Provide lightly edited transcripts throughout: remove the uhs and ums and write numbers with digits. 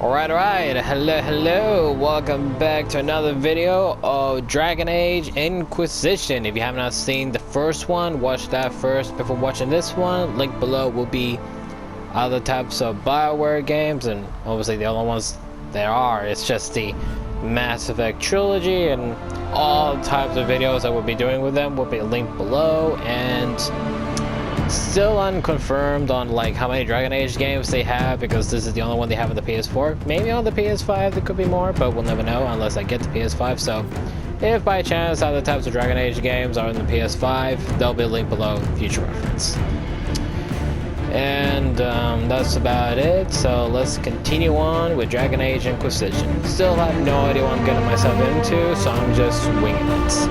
Alright, hello, welcome back to another video of Dragon Age Inquisition. If you have not seen the first one, watch that first before watching this one. Link below will be other types of BioWare games, and obviously the only ones there are, it's just the Mass Effect trilogy, and all types of videos I will be doing with them will be linked below. And still unconfirmed on like how many Dragon Age games they have, because this is the only one they have on the PS4. Maybe on the PS5 there could be more, but we'll never know unless I get the PS5. So if by chance other types of Dragon Age games are on the PS5, they'll be linked below for future reference. And that's about it, so let's continue on with Dragon Age Inquisition. Still have no idea what I'm getting myself into, so I'm just winging it.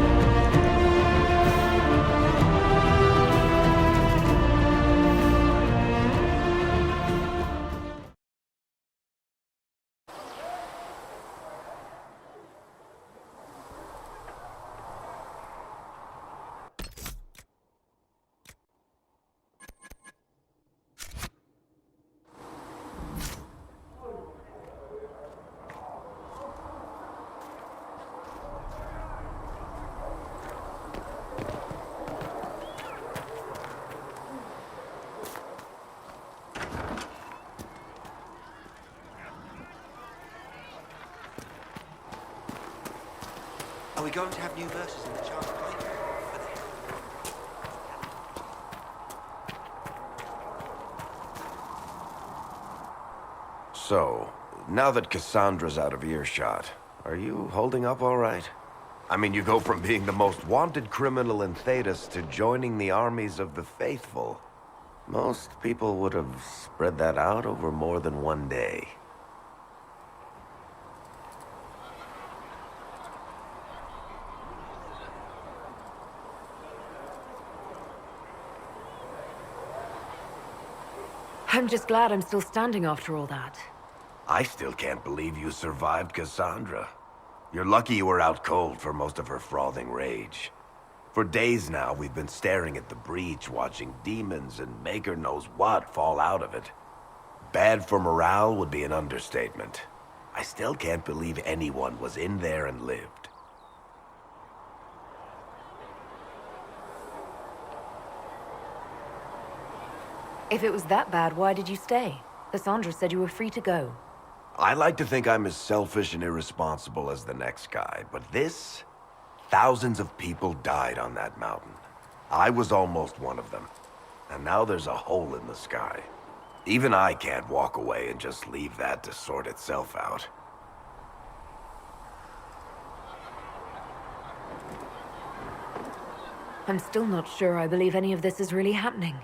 Are we going to have new verses in the chart? So, now that Cassandra's out of earshot, are you holding up all right? I mean, you go from being the most wanted criminal in Thedas to joining the armies of the faithful. Most people would have spread that out over more than one day. I'm just glad I'm still standing after all that. I still can't believe you survived Cassandra. You're lucky you were out cold for most of her frothing rage. For days now, we've been staring at the breach, watching demons and maker knows what fall out of it. Bad for morale would be an understatement. I still can't believe anyone was in there and lived. If it was that bad, why did you stay? Cassandra said you were free to go. I like to think I'm as selfish and irresponsible as the next guy, but this... Thousands of people died on that mountain. I was almost one of them. And now there's a hole in the sky. Even I can't walk away and just leave that to sort itself out. I'm still not sure I believe any of this is really happening.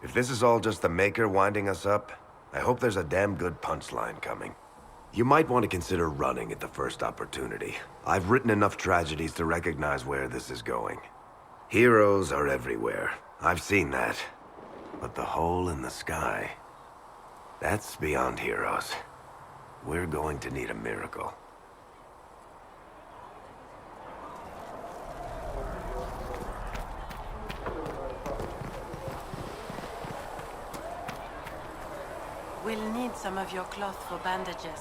If this is all just the Maker winding us up, I hope there's a damn good punchline coming. You might want to consider running at the first opportunity. I've written enough tragedies to recognize where this is going. Heroes are everywhere. I've seen that. But the hole in the sky... that's beyond heroes. We're going to need a miracle. We'll need some of your cloth for bandages.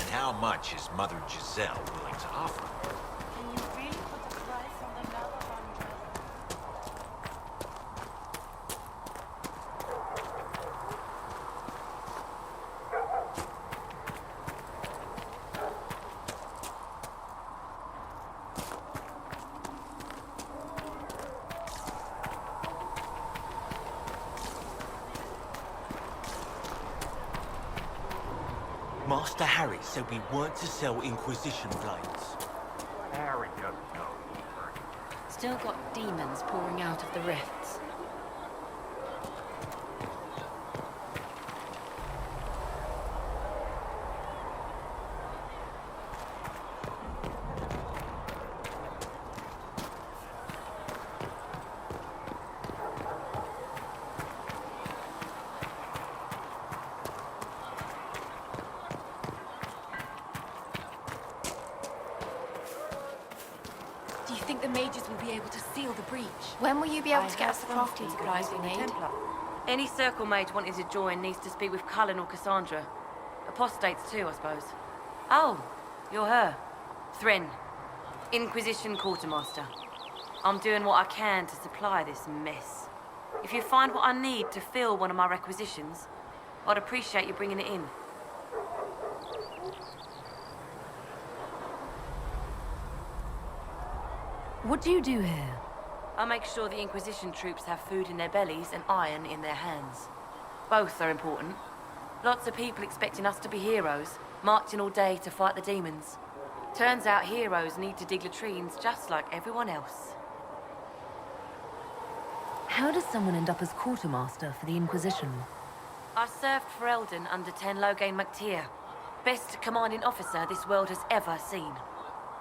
And how much is Mother Giselle willing to offer? Can you really put a price on the love of Andrea? Master Harry said we weren't to sell Inquisition blades. Harry doesn't know. Still got demons pouring out of the rifts. Do you think the mages will be be able to seal the breach. When will you be able I to get heard us the from crafting people supplies we using the need? Templar. Any circle mage wanting to join needs to speak with Cullen or Cassandra. Apostates too, I suppose. Oh, you're her. Thren, Inquisition Quartermaster. I'm doing what I can to supply this mess. If you find what I need to fill one of my requisitions, I'd appreciate you bringing it in. What do you do here? I make sure the Inquisition troops have food in their bellies and iron in their hands. Both are important. Lots of people expecting us to be heroes, marching all day to fight the demons. Turns out heroes need to dig latrines just like everyone else. How does someone end up as quartermaster for the Inquisition? I served for Eldon under Ten Loghain MacTier, best commanding officer this world has ever seen.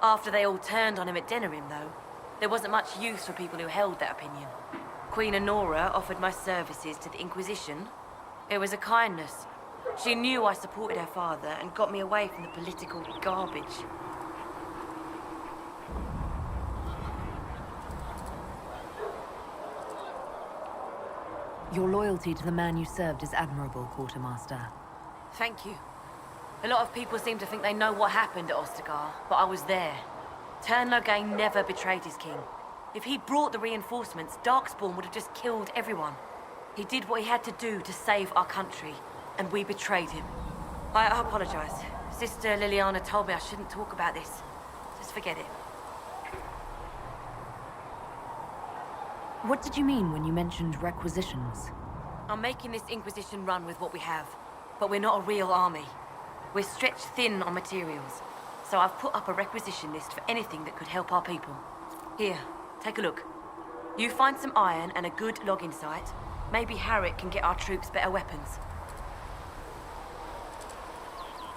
After they all turned on him at Denerim, though, there wasn't much use for people who held that opinion. Queen Honora offered my services to the Inquisition. It was a kindness. She knew I supported her father and got me away from the political garbage. Your loyalty to the man you served is admirable, quartermaster. Thank you. A lot of people seem to think they know what happened at Ostagar, but I was there. Tern Loghain never betrayed his king. If he'd brought the reinforcements, Darkspawn would have just killed everyone. He did what he had to do to save our country, and we betrayed him. I apologize. Sister Liliana told me I shouldn't talk about this. Just forget it. What did you mean when you mentioned requisitions? I'm making this Inquisition run with what we have, but we're not a real army. We're stretched thin on materials, so I've put up a requisition list for anything that could help our people. Here, take a look. You find some iron and a good logging site, maybe Harriet can get our troops better weapons.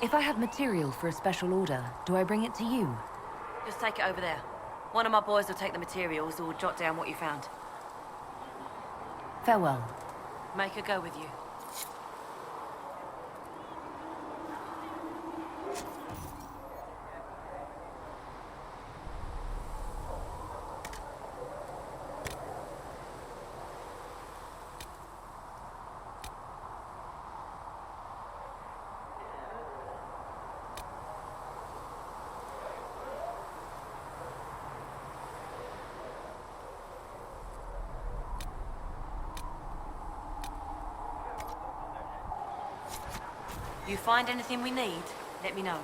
If I have material for a special order, do I bring it to you? Just take it over there. One of my boys will take the materials or jot down what you found. Farewell. Make her go with you. You find anything we need, let me know.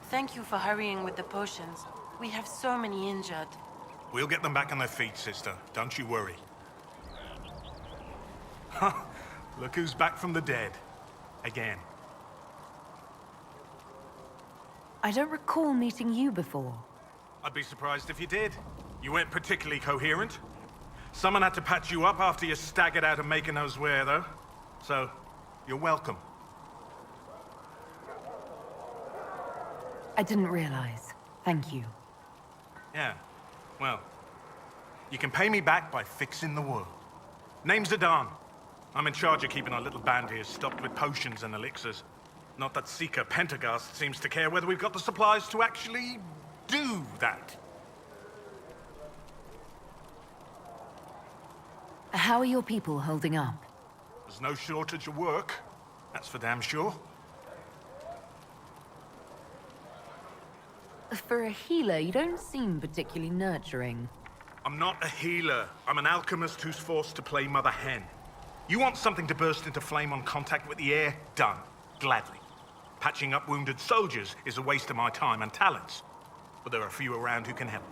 Thank you for hurrying with the potions. We have so many injured. We'll get them back on their feet, sister. Don't you worry. Look who's back from the dead. Again. I don't recall meeting you before. I'd be surprised if you did. You weren't particularly coherent. Someone had to patch you up after you staggered out of making those wear, though. So, you're welcome. I didn't realize. Thank you. Yeah, well, you can pay me back by fixing the world. Name's Zidane. I'm in charge of keeping our little band here stocked with potions and elixirs. Not that Seeker Pentagast seems to care whether we've got the supplies to actually do that. How are your people holding up? There's no shortage of work. That's for damn sure. For a healer, you don't seem particularly nurturing. I'm not a healer. I'm an alchemist who's forced to play Mother Hen. You want something to burst into flame on contact with the air? Done. Gladly. Patching up wounded soldiers is a waste of my time and talents. But there are a few around who can help.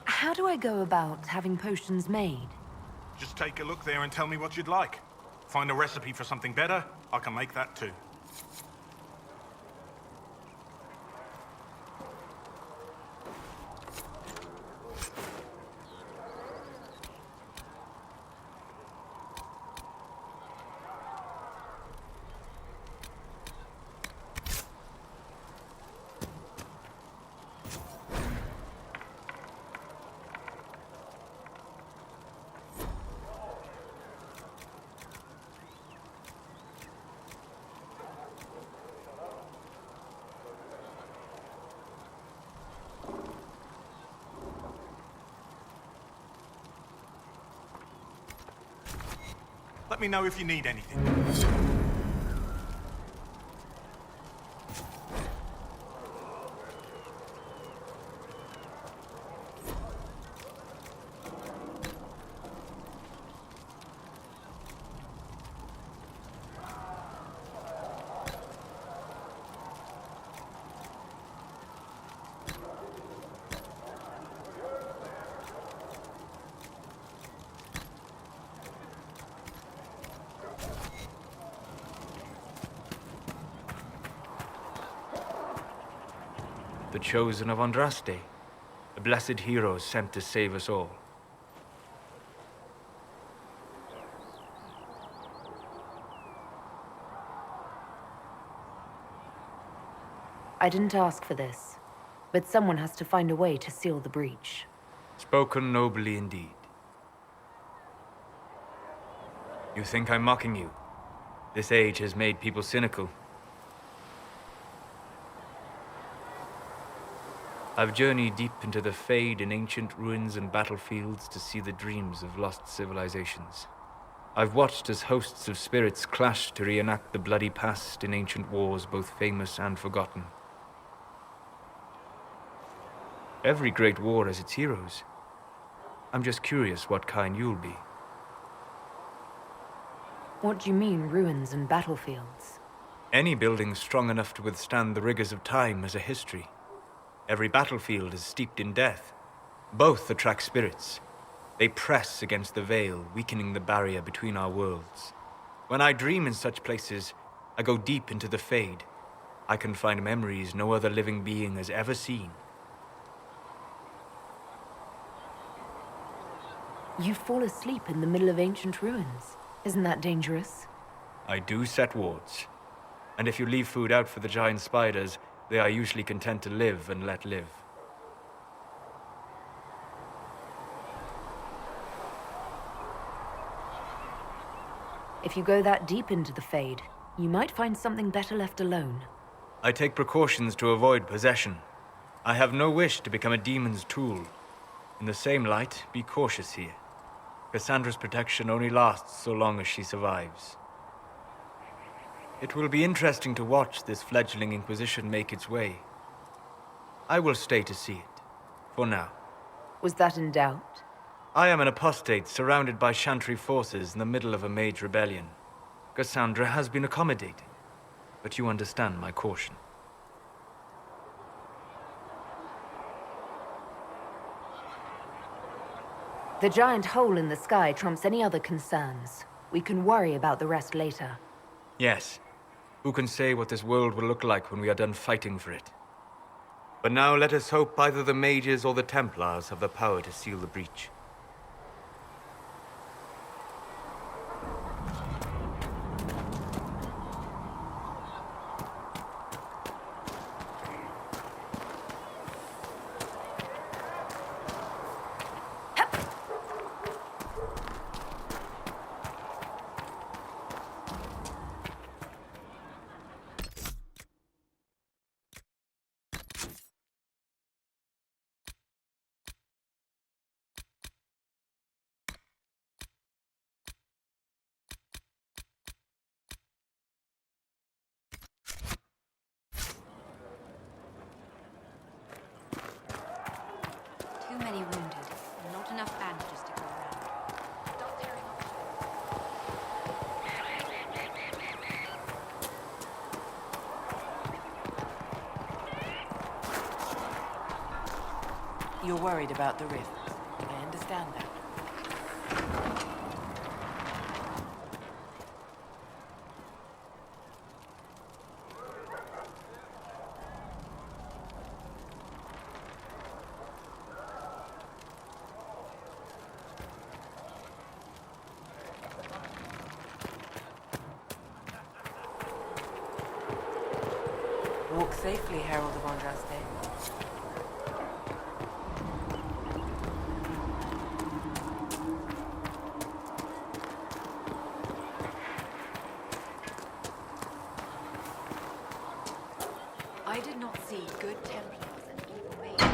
How do I go about having potions made? Just take a look there and tell me what you'd like. Find a recipe for something better, I can make that too. Let me know if you need anything. The chosen of Andraste, the blessed heroes sent to save us all. I didn't ask for this, but someone has to find a way to seal the breach. Spoken nobly indeed. You think I'm mocking you? This age has made people cynical. I've journeyed deep into the Fade in ancient ruins and battlefields to see the dreams of lost civilizations. I've watched as hosts of spirits clash to reenact the bloody past in ancient wars, both famous and forgotten. Every great war has its heroes. I'm just curious what kind you'll be. What do you mean, ruins and battlefields? Any building strong enough to withstand the rigors of time has a history. Every battlefield is steeped in death. Both attract spirits. They press against the veil, weakening the barrier between our worlds. When I dream in such places, I go deep into the Fade. I can find memories no other living being has ever seen. You fall asleep in the middle of ancient ruins. Isn't that dangerous? I do set wards. And if you leave food out for the giant spiders, they are usually content to live and let live. If you go that deep into the Fade, you might find something better left alone. I take precautions to avoid possession. I have no wish to become a demon's tool. In the same light, be cautious here. Cassandra's protection only lasts so long as she survives. It will be interesting to watch this fledgling Inquisition make its way. I will stay to see it, for now. Was that in doubt? I am an apostate surrounded by Chantry forces in the middle of a mage rebellion. Cassandra has been accommodating, but you understand my caution. The giant hole in the sky trumps any other concerns. We can worry about the rest later. Yes. Who can say what this world will look like when we are done fighting for it? But now let us hope either the mages or the Templars have the power to seal the breach. You're worried about the rift. I understand that. Walk safely, Herald of Andraste. I did not see good Templars and evil mages.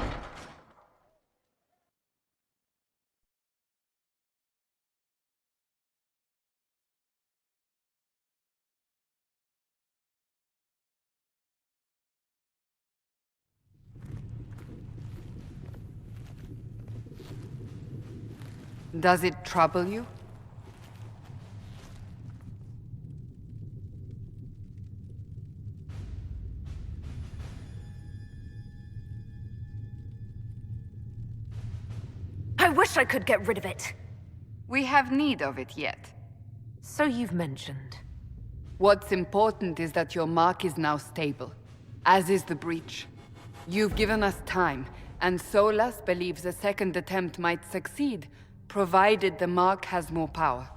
Does it trouble you? I wish I could get rid of it. We have need of it yet. So you've mentioned. What's important is that your mark is now stable, as is the breach. You've given us time, and Solas believes a second attempt might succeed, provided the mark has more power.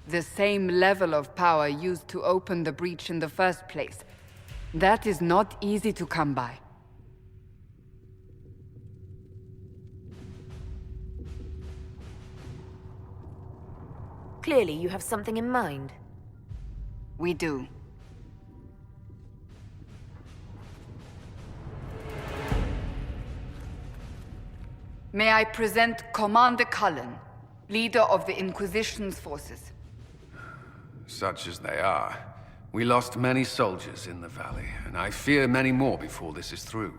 The same level of power used to open the breach in the first place. That is not easy to come by. Clearly you have something in mind. We do. May I present Commander Cullen, leader of the Inquisition's forces. Such as they are. We lost many soldiers in the valley, and I fear many more before this is through.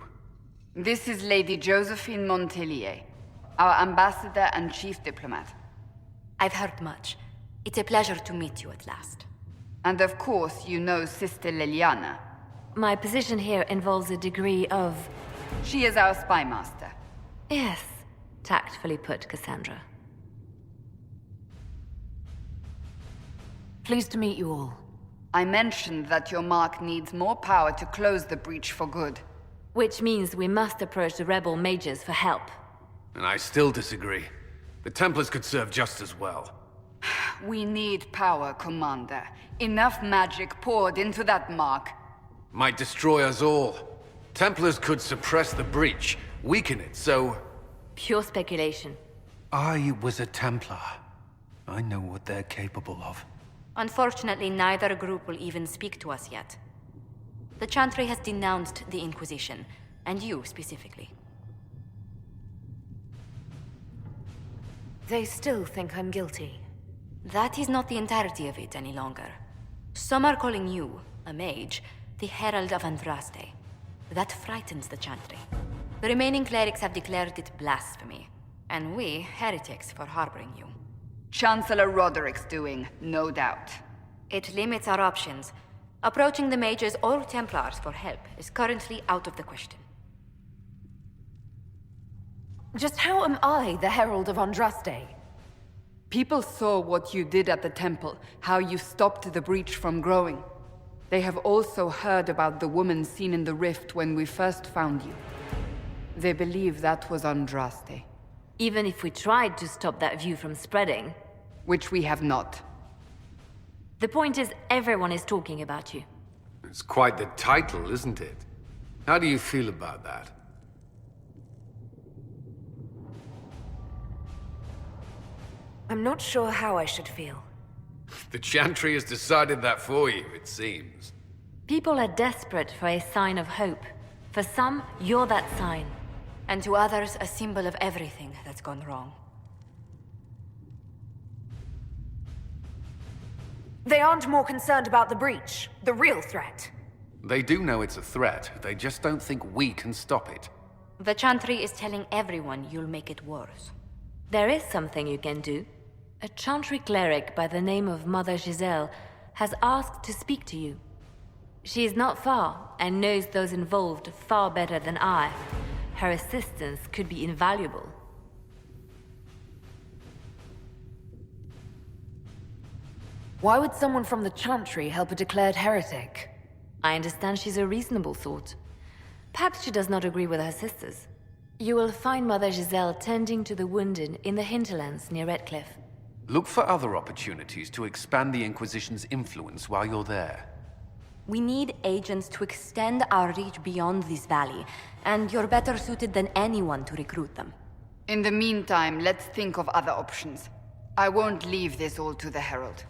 This is Lady Josephine Montelier, our ambassador and chief diplomat. I've heard much. It's a pleasure to meet you at last. And of course, you know Sister Liliana. My position here involves a degree of... She is our spy master. Yes, tactfully put, Cassandra. Pleased to meet you all. I mentioned that your mark needs more power to close the breach for good. Which means we must approach the rebel mages for help. And I still disagree. The Templars could serve just as well. We need power, Commander. Enough magic poured into that mark. Might destroy us all. Templars could suppress the breach, weaken it, so... Pure speculation. I was a Templar. I know what they're capable of. Unfortunately, neither group will even speak to us yet. The Chantry has denounced the Inquisition, and you specifically. They still think I'm guilty. That is not the entirety of it any longer. Some are calling you, a mage, the Herald of Andraste. That frightens the Chantry. The remaining clerics have declared it blasphemy, and we, heretics, for harboring you. Chancellor Roderick's doing, no doubt. It limits our options. Approaching the mages or Templars for help is currently out of the question. Just how am I the Herald of Andraste? People saw what you did at the temple, how you stopped the breach from growing. They have also heard about the woman seen in the rift when we first found you. They believe that was Andraste. Even if we tried to stop that view from spreading... Which we have not. The point is, everyone is talking about you. It's quite the title, isn't it? How do you feel about that? I'm not sure how I should feel. The Chantry has decided that for you, it seems. People are desperate for a sign of hope. For some, you're that sign. And to others, a symbol of everything that's gone wrong. They aren't more concerned about the breach, the real threat. They do know it's a threat, they just don't think we can stop it. The Chantry is telling everyone you'll make it worse. There is something you can do. A Chantry cleric by the name of Mother Giselle has asked to speak to you. She is not far, and knows those involved far better than I. Her assistance could be invaluable. Why would someone from the Chantry help a declared heretic? I understand she's a reasonable sort. Perhaps she does not agree with her sisters. You will find Mother Giselle tending to the wounded in the hinterlands near Redcliffe. Look for other opportunities to expand the Inquisition's influence while you're there. We need agents to extend our reach beyond this valley, and you're better suited than anyone to recruit them. In the meantime, let's think of other options. I won't leave this all to the Herald.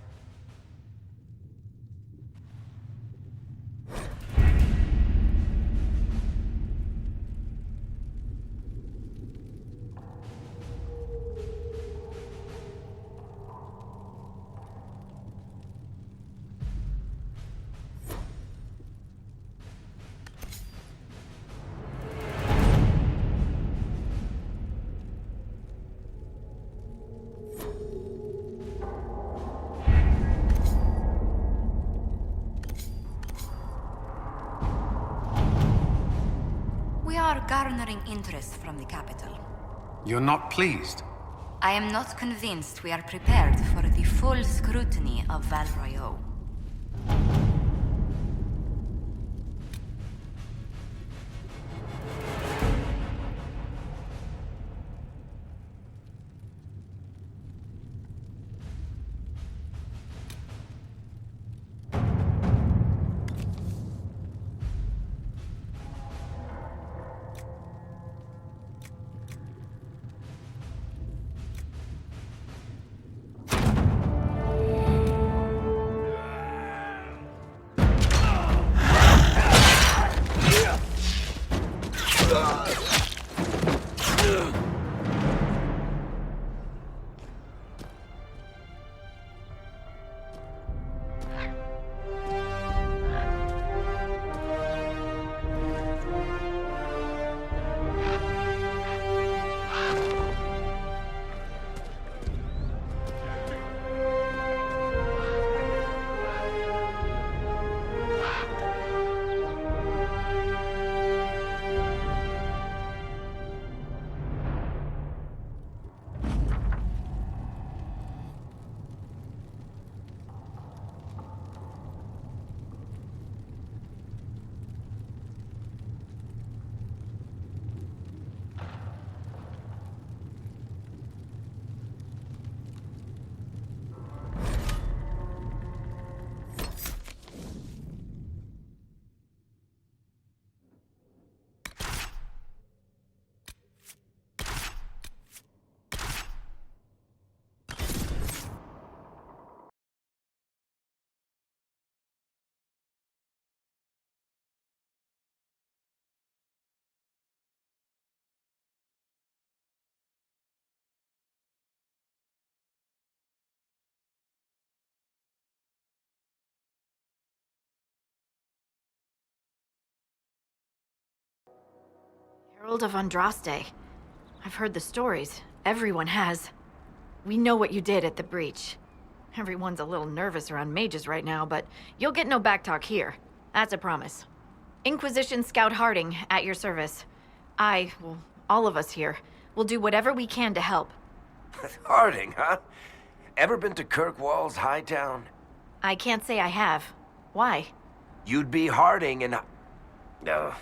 We are garnering interest from the capital. You're not pleased? I am not convinced we are prepared for the full scrutiny of Val Royeaux. Herald of Andraste. I've heard the stories. Everyone has. We know what you did at the breach. Everyone's a little nervous around mages right now, but you'll get no backtalk here. That's a promise. Inquisition Scout Harding, at your service. Well, all of us here, will do whatever we can to help. Harding, huh? Ever been to Kirkwall's Hightown? I can't say I have. Why? You'd be Harding and... No,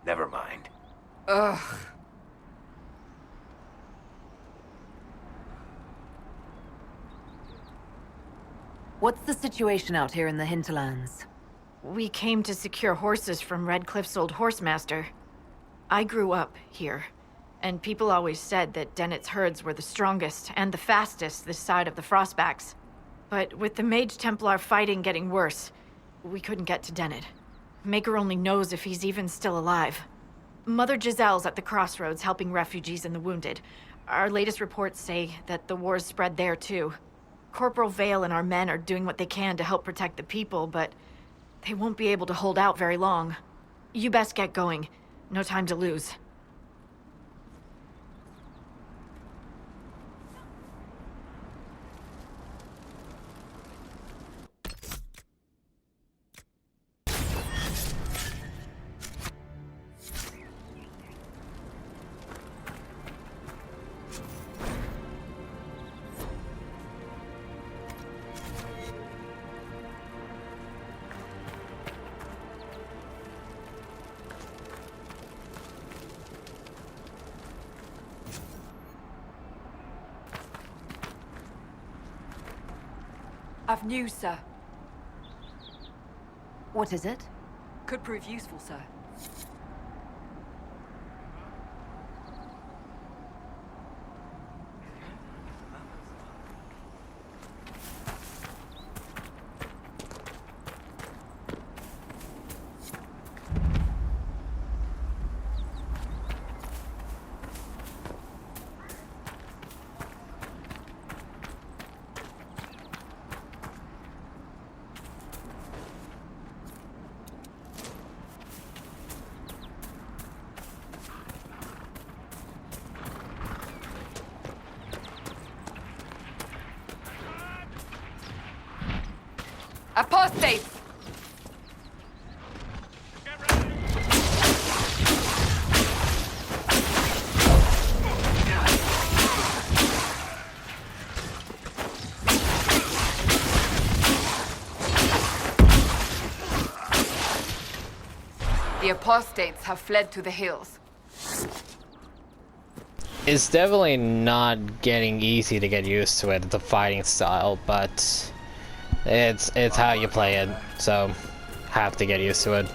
never mind. Ugh. What's the situation out here in the hinterlands? We came to secure horses from Redcliffe's old horsemaster. I grew up here, and people always said that Dennett's herds were the strongest and the fastest this side of the Frostbacks. But with the Mage Templar fighting getting worse, we couldn't get to Dennett. Maker only knows if he's even still alive. Mother Giselle's at the crossroads helping refugees and the wounded. Our latest reports say that the war's spread there too. Corporal Vale and our men are doing what they can to help protect the people, but they won't be able to hold out very long. You best get going. No time to lose. have news, sir. What is it? Could prove useful, sir. Apostates! The apostates have fled to the hills. It's definitely not getting easy to get used to it, the fighting style, but it's how you play it, so have to get used to it.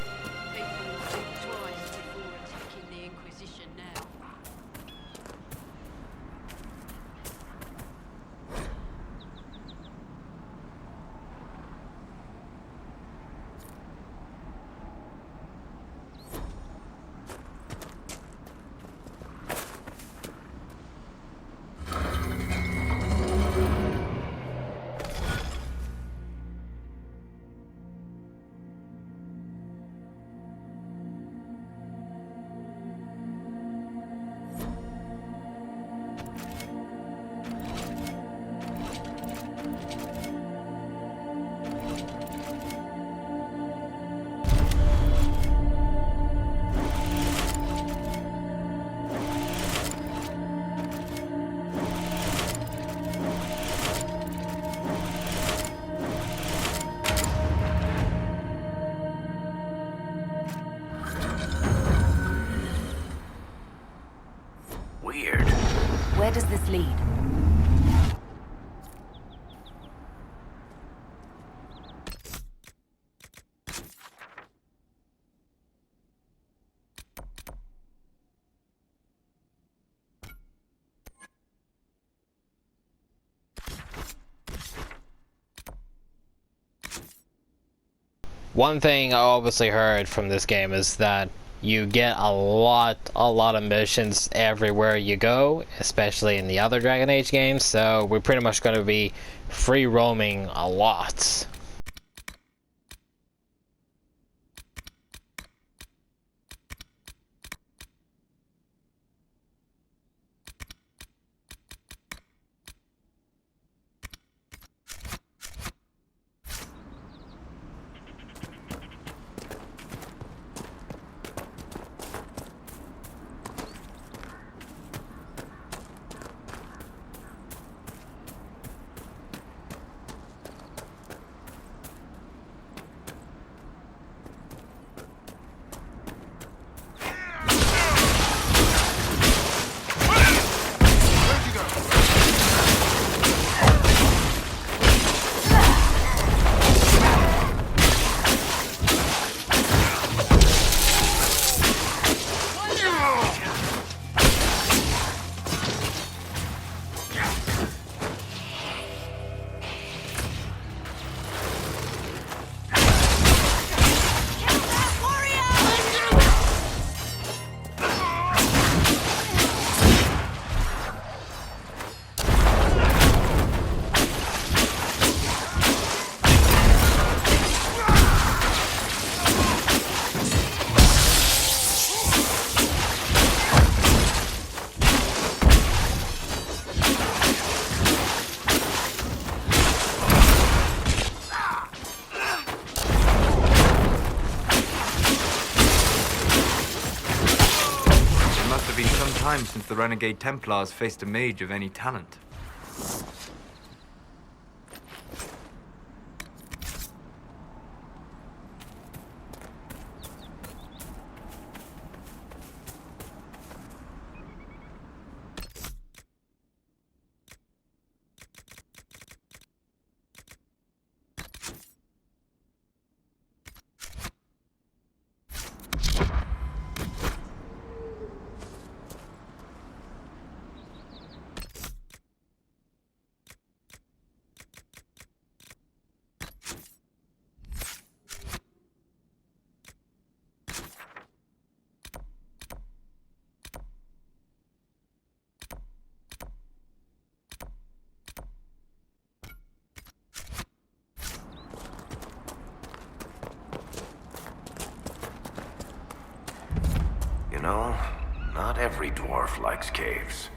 Where does this lead? One thing I obviously heard from this game is that you get a lot of missions everywhere you go, especially in the other Dragon Age games, so we're pretty much going to be free roaming a lot. Since the Renegade Templars faced a mage of any talent. know, not every dwarf likes caves.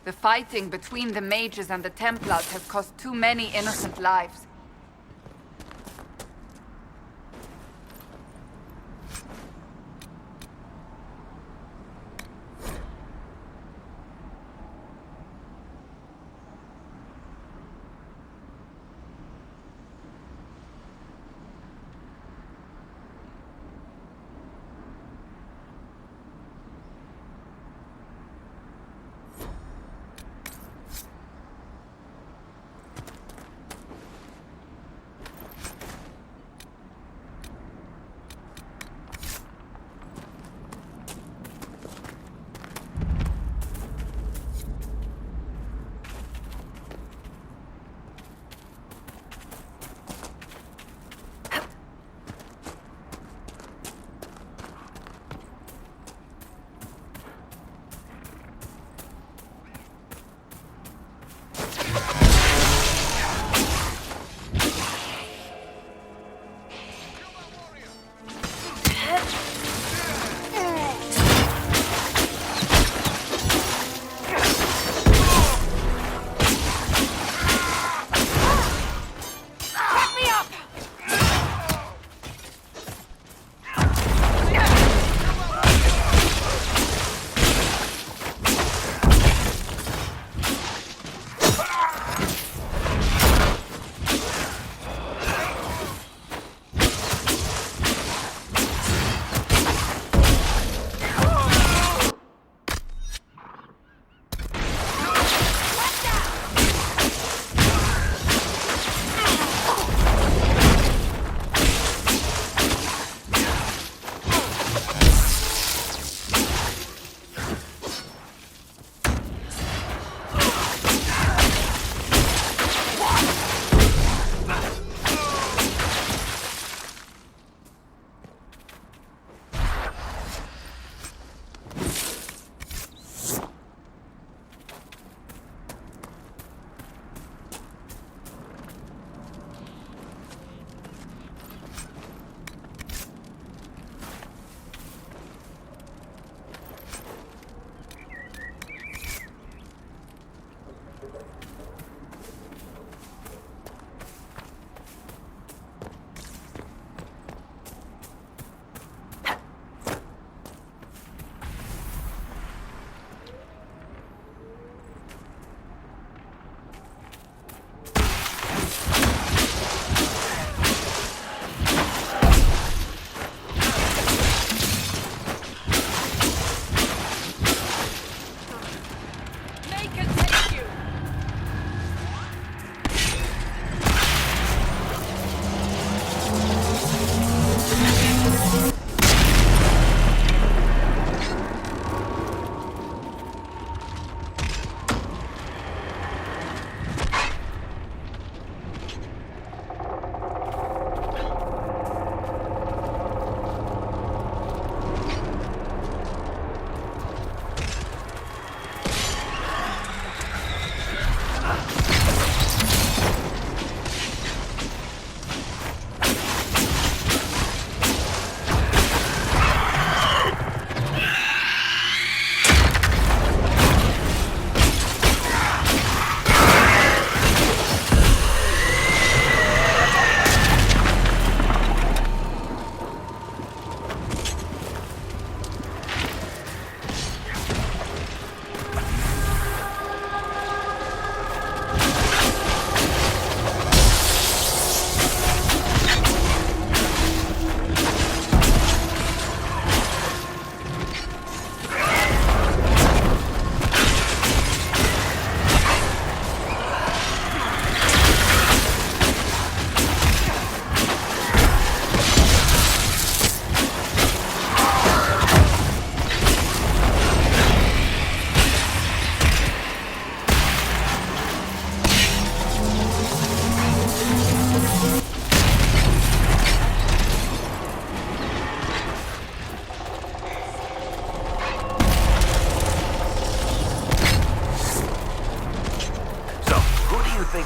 The fighting between the mages and the Templars has cost too many innocent lives.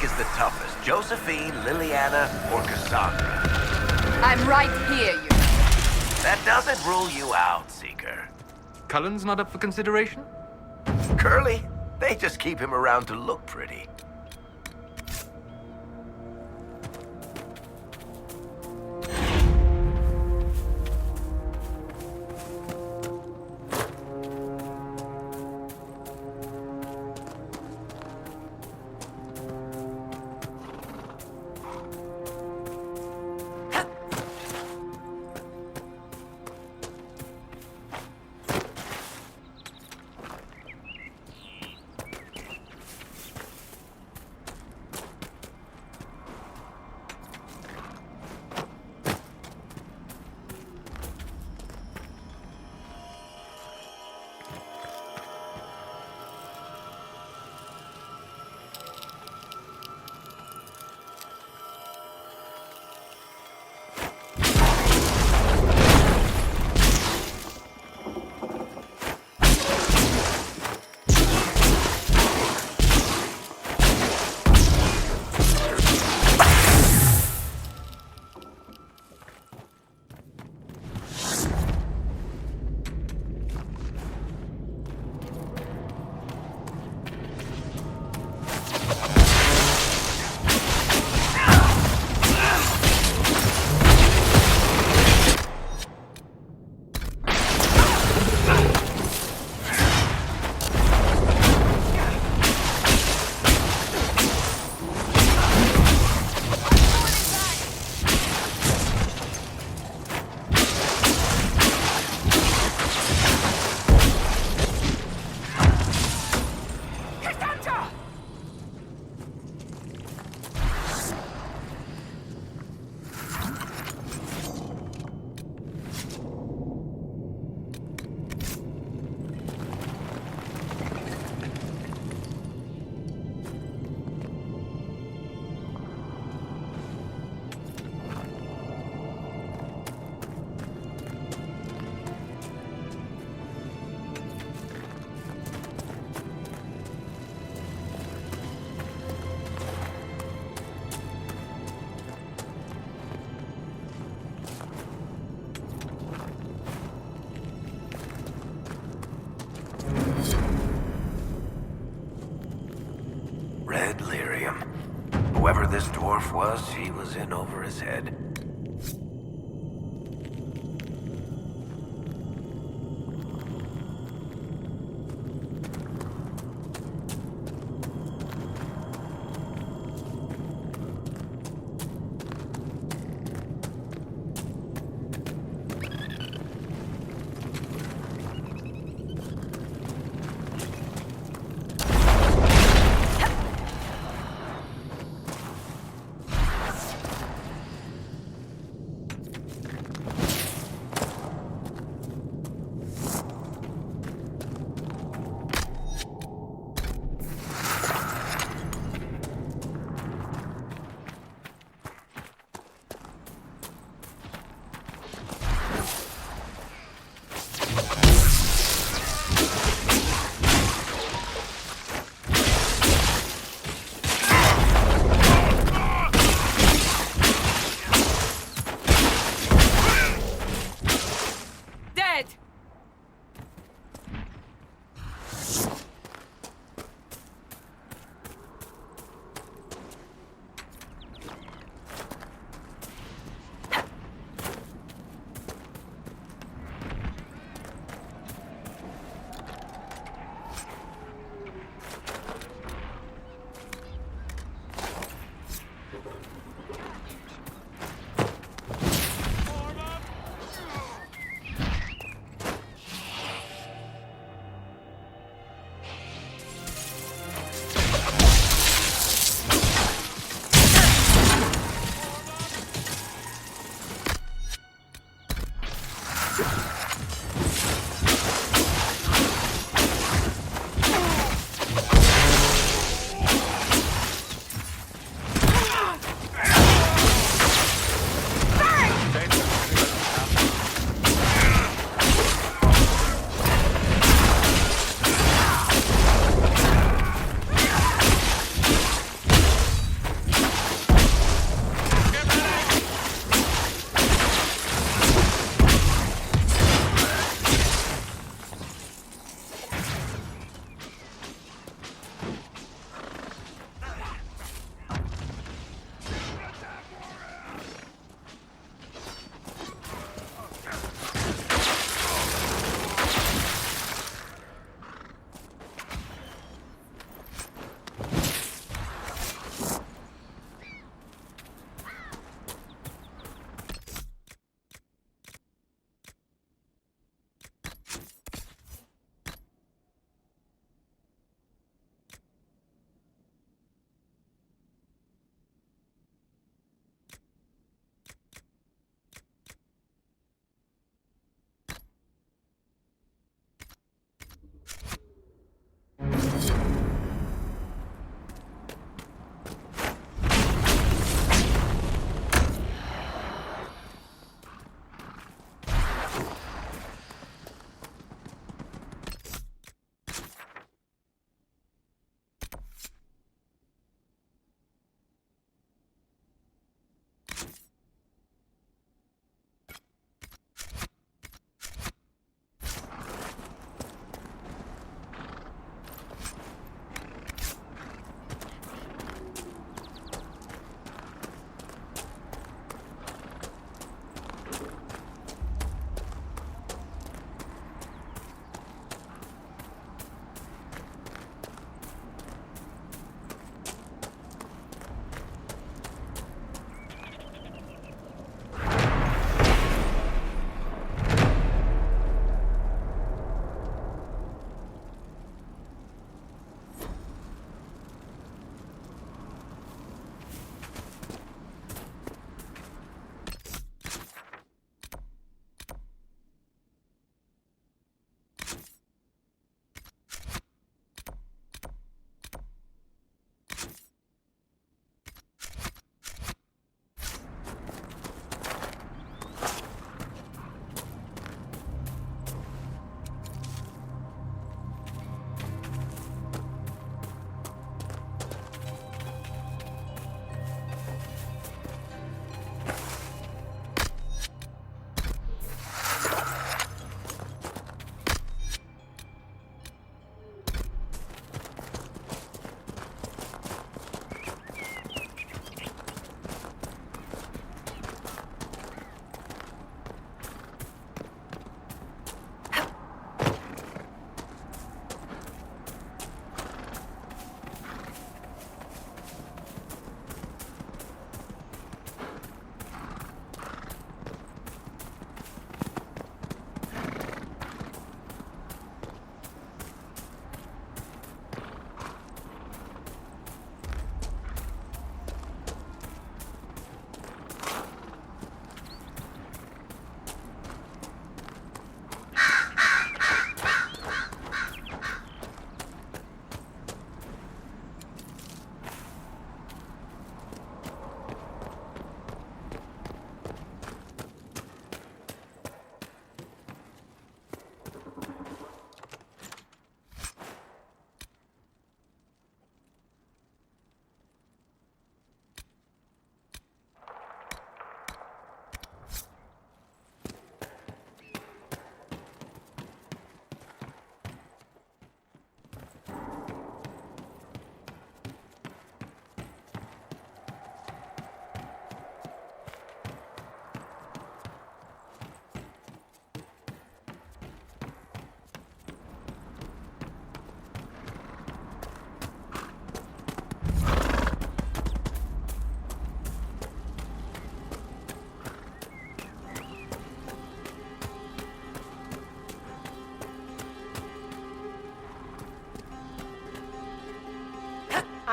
think is the toughest? Josephine, Liliana, or Cassandra? I'm right here, you. That doesn't rule you out, Seeker. Cullen's not up for consideration? Curly? They just keep him around to look pretty. Red lyrium. Whoever this dwarf was, he was in over his head.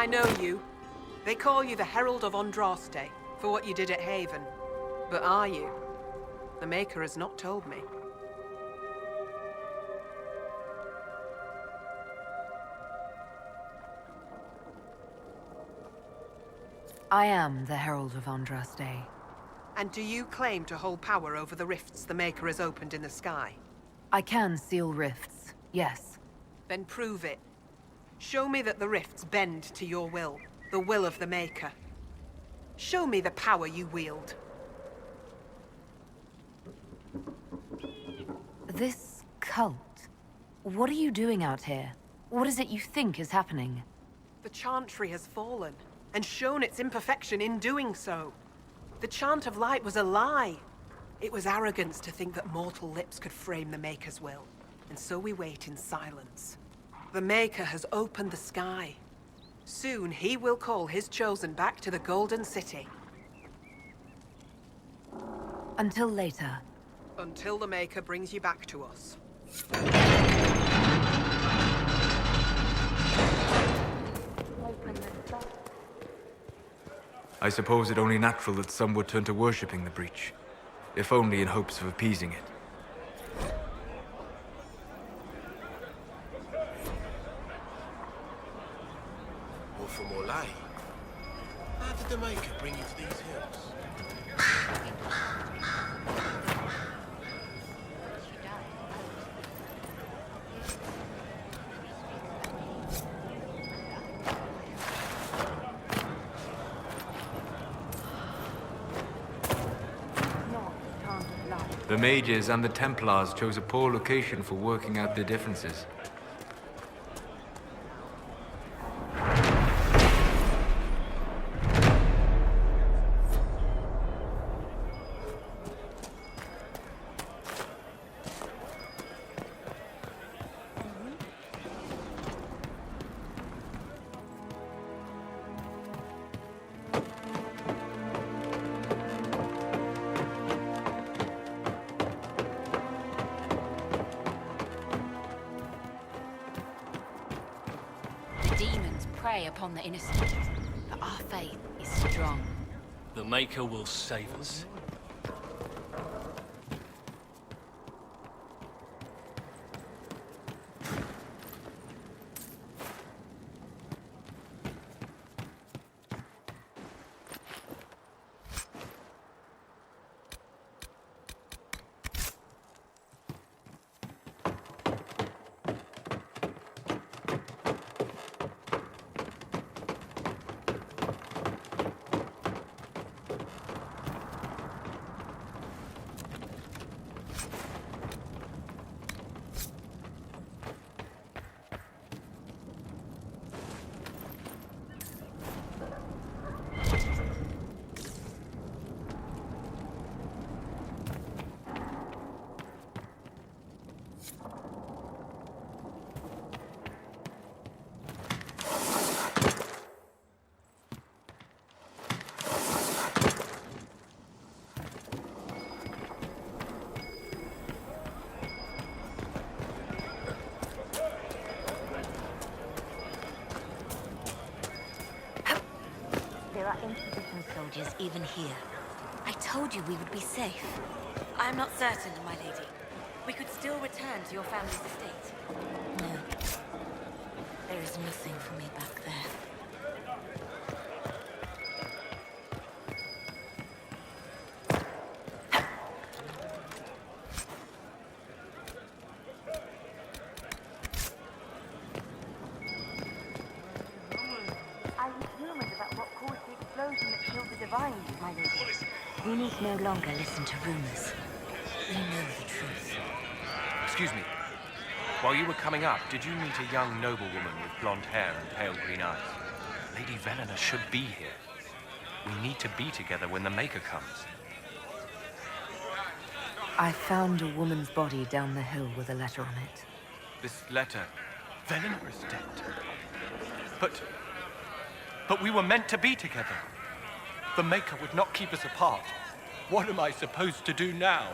I know you. They call you the Herald of Andraste for what you did at Haven. But are you? The Maker has not told me. I am the Herald of Andraste. And do you claim to hold power over the rifts the Maker has opened in the sky? I can seal rifts, yes. Then prove it. Show me that the rifts bend to your will, the will of the Maker. Show me the power you wield. This cult... What are you doing out here? What is it you think is happening? The Chantry has fallen, and shown its imperfection in doing so. The Chant of Light was a lie. It was arrogance to think that mortal lips could frame the Maker's will, and so we wait in silence. The Maker has opened the sky. Soon he will call his chosen back to the Golden City. Until later. Until the Maker brings you back to us. I suppose it only natural that some would turn to worshipping the breach, if only in hopes of appeasing it. Or from Orlais. How did the Maker bring you to these hills? The mages and the Templars chose a poor location for working out their differences. Demons prey upon the innocent, but our faith is strong. The Maker will save us. There are Inquisition soldiers even here. I told you we would be safe. I am not certain, my lady. We could still return to your family's estate. No. There is nothing for me back there. I heard rumors about what caused the explosion that killed the Divines, my lady. We need no longer listen to rumors. We know the truth. Excuse me. While you were coming up, did you meet a young noblewoman with blonde hair and pale green eyes? Lady Velena should be here. We need to be together when the Maker comes. I found a woman's body down the hill with a letter on it. This letter... Velena is dead. But we were meant to be together. The Maker would not keep us apart. What am I supposed to do now?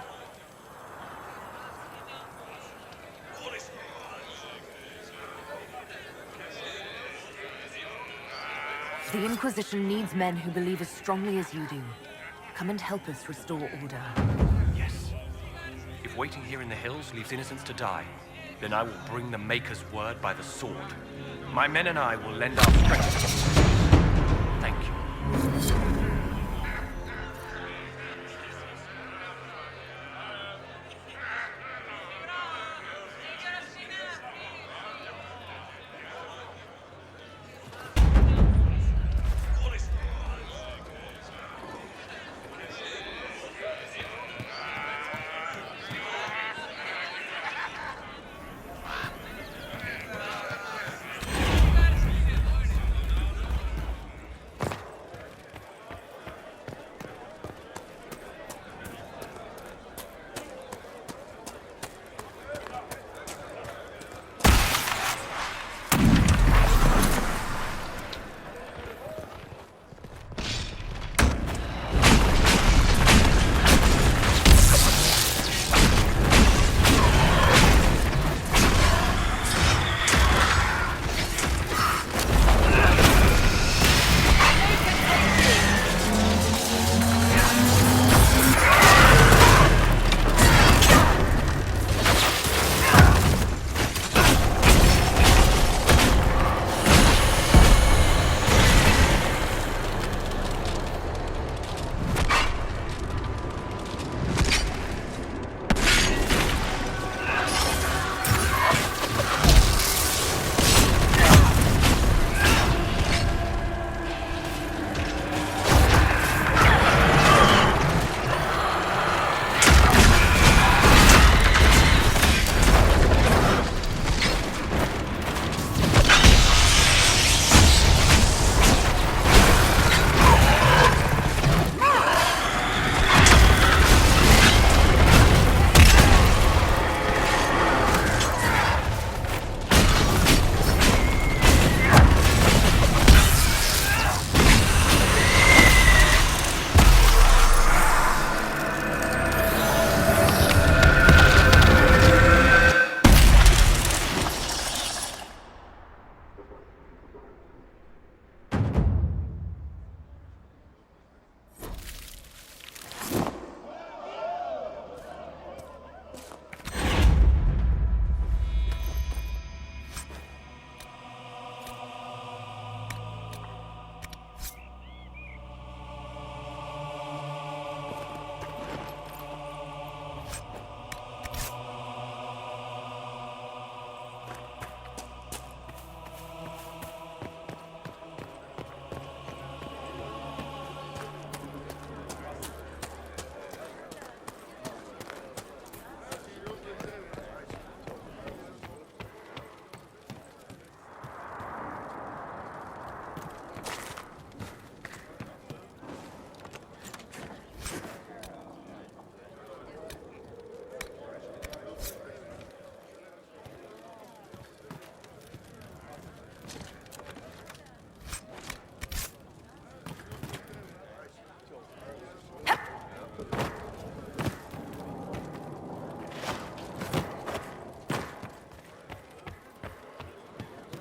The Inquisition needs men who believe as strongly as you do. Come and help us restore order. Yes. If waiting here in the hills leaves innocents to die, then I will bring the Maker's word by the sword. My men and I will lend our strength. Thank you.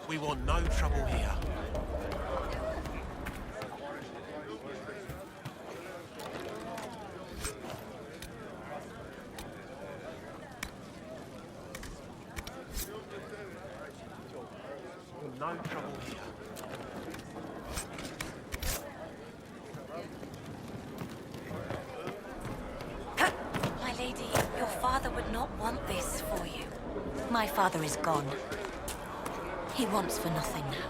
We want no trouble here. No trouble here. My lady, your father would not want this for you. My father is gone. He wants for nothing now.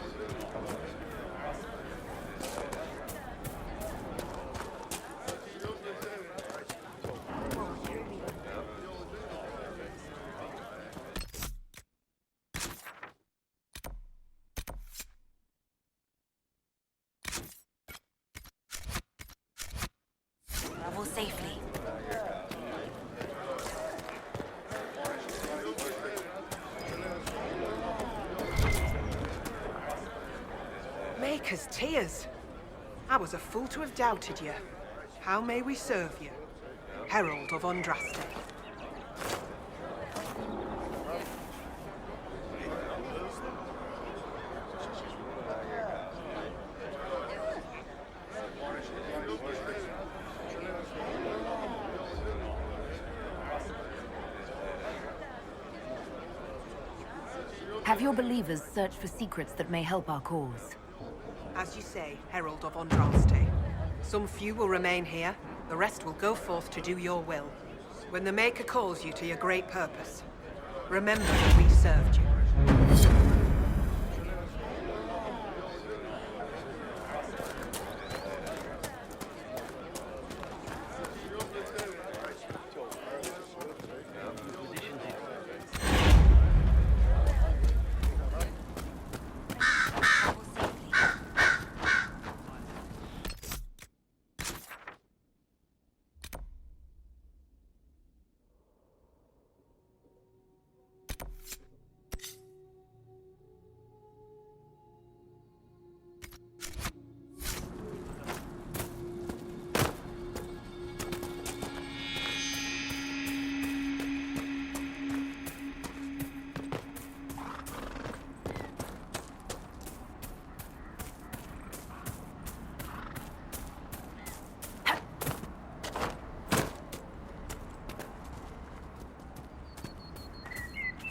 Travel safely. Maker's tears. I was a fool to have doubted you. How may we serve you? Herald of Andraste. Have your believers searched for secrets that may help our cause? As you say, Herald of Andraste. Some few will remain here, the rest will go forth to do your will. When the Maker calls you to your great purpose, remember that we served you.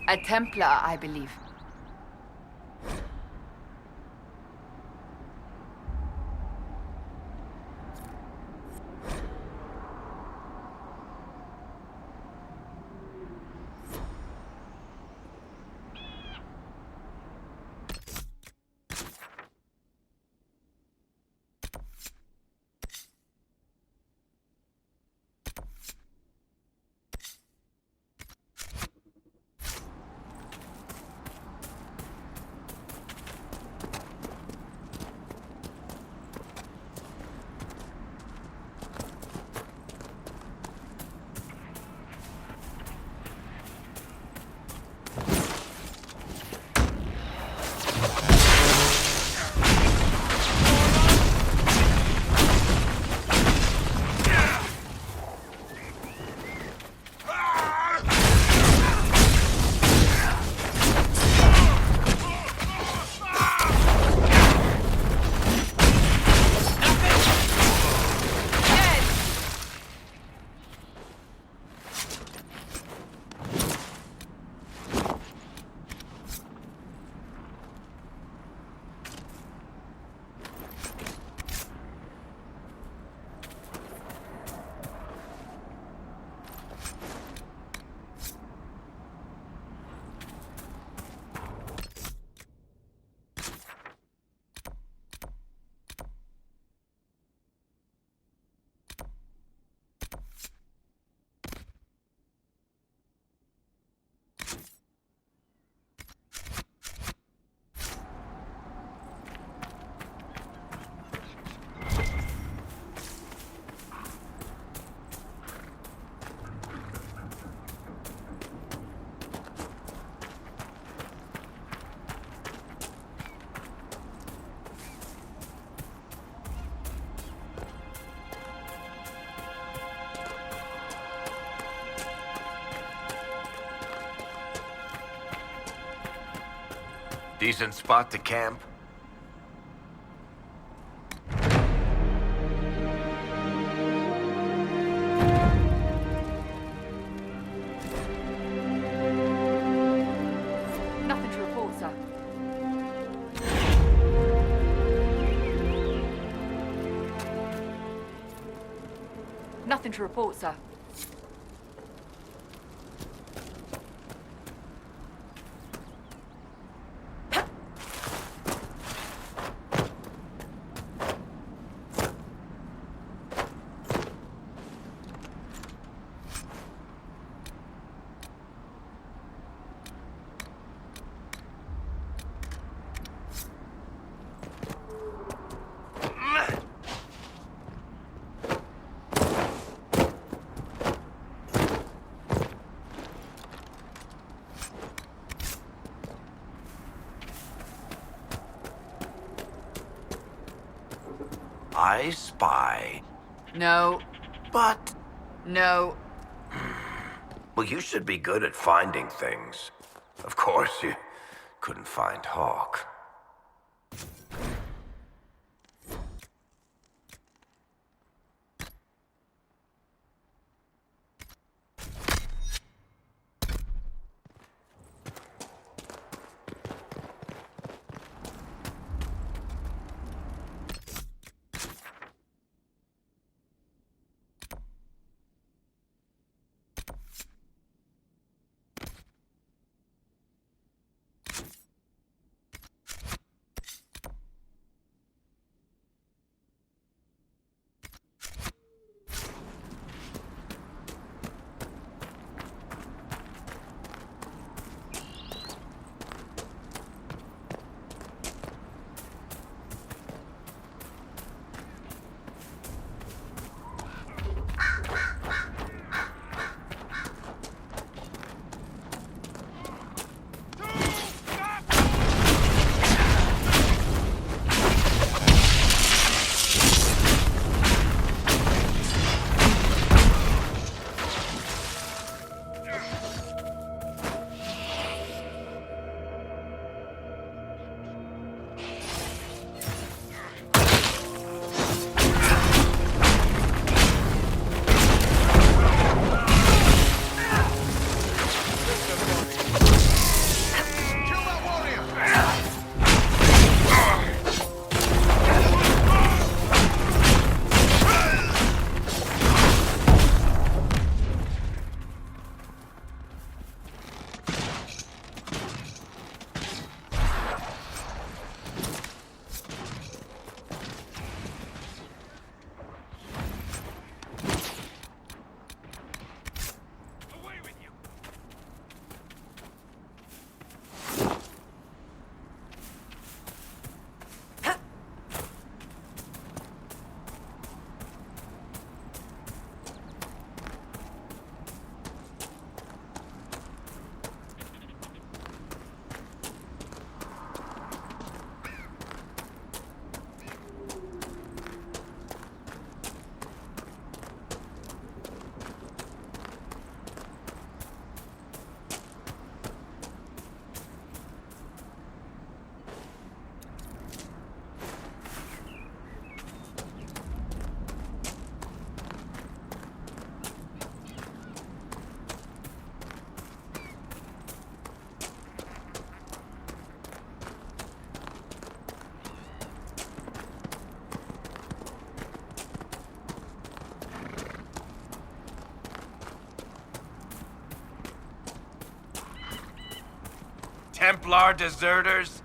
A Templar, I believe. Decent spot to camp? Nothing to report, sir. Nothing to report, sir. I spy. No. But... No. Well, you should be good at finding things. Of course, you couldn't find Hawk. Templar deserters?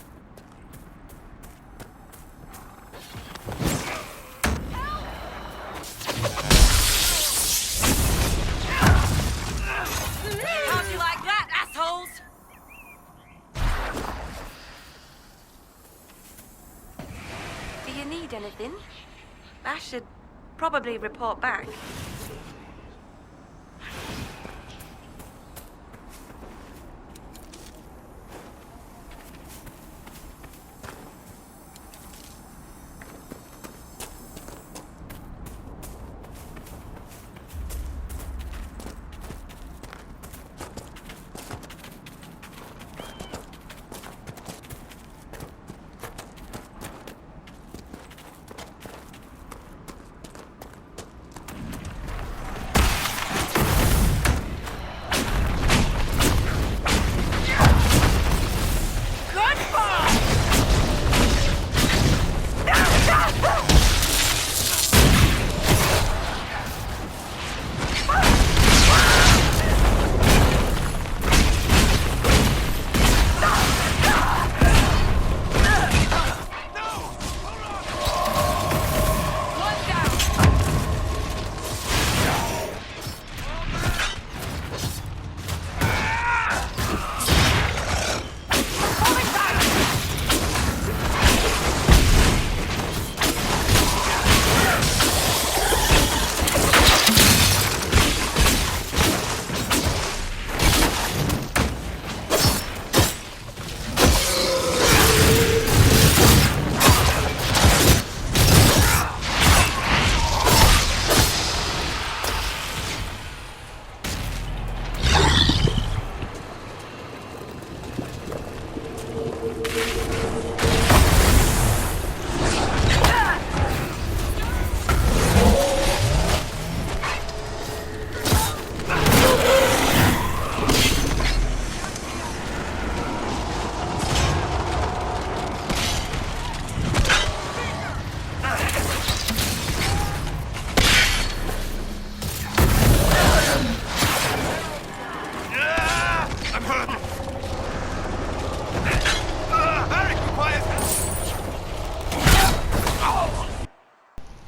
How'd you like that, assholes? Do you need anything? I should probably report back.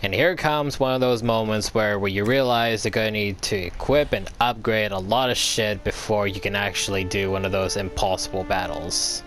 And here comes one of those moments where you realize you're going to need to equip and upgrade a lot of shit before you can actually do one of those impossible battles.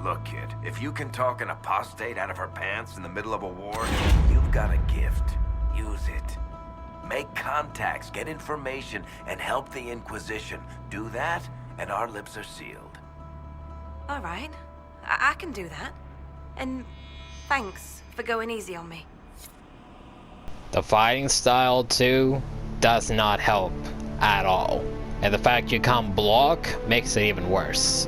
Look, kid, if you can talk an apostate out of her pants in the middle of a war, you've got a gift. Use it. Make contacts, get information, and help the Inquisition. Do that, and our lips are sealed. All right. I can do that. And thanks for going easy on me. The fighting style too does not help at all. And the fact you can't block makes it even worse.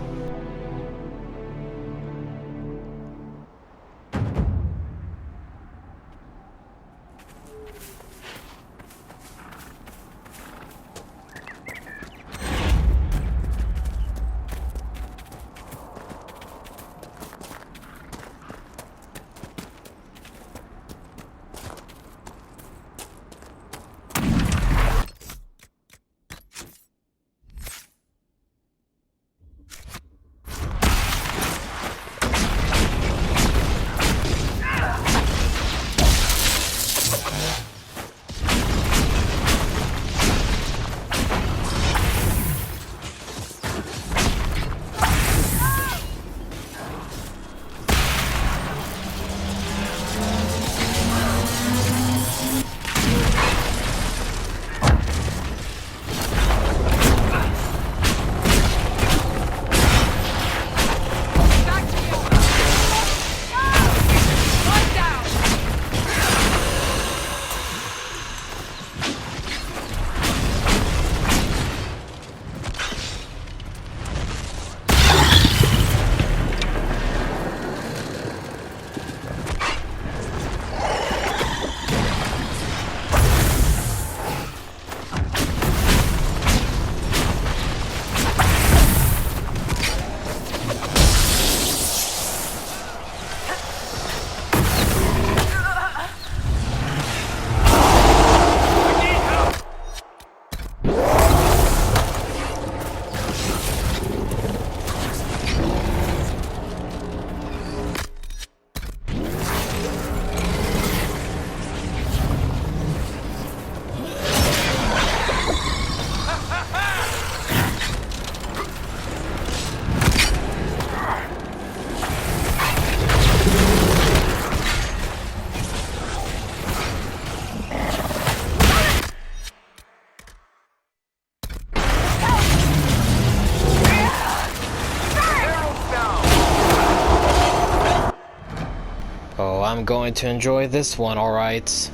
Oh, I'm going to enjoy this one, alright.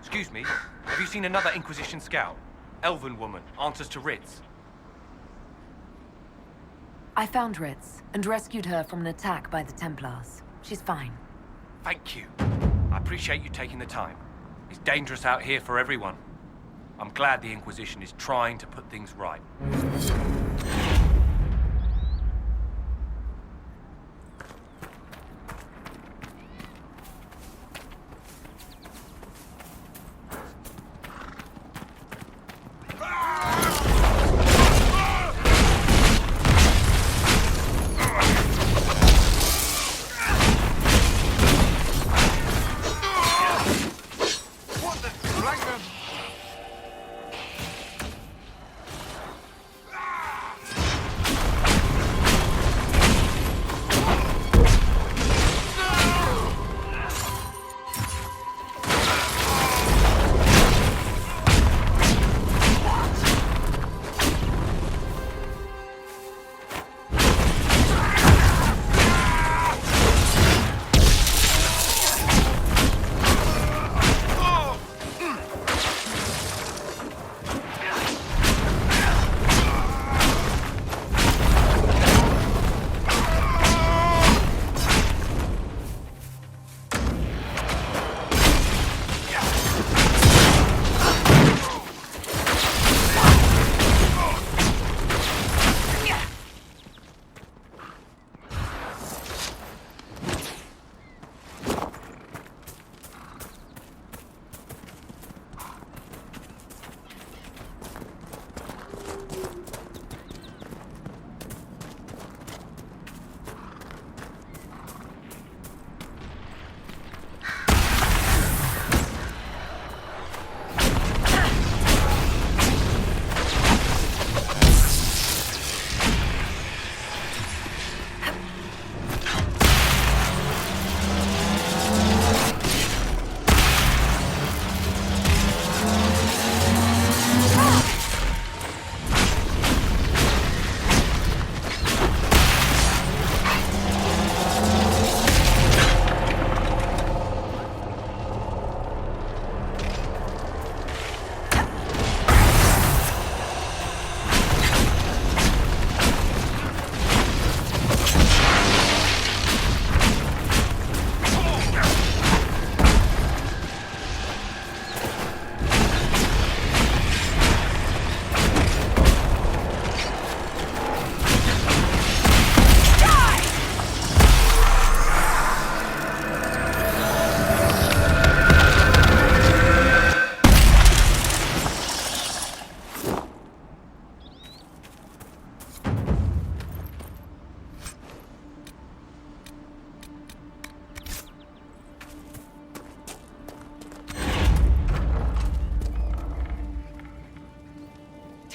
Excuse me, have you seen another Inquisition scout? Elven woman, answers to Ritz. I found Ritz and rescued her from an attack by the Templars. She's fine. Thank you. I appreciate you taking the time. It's dangerous out here for everyone. I'm glad the Inquisition is trying to put things right.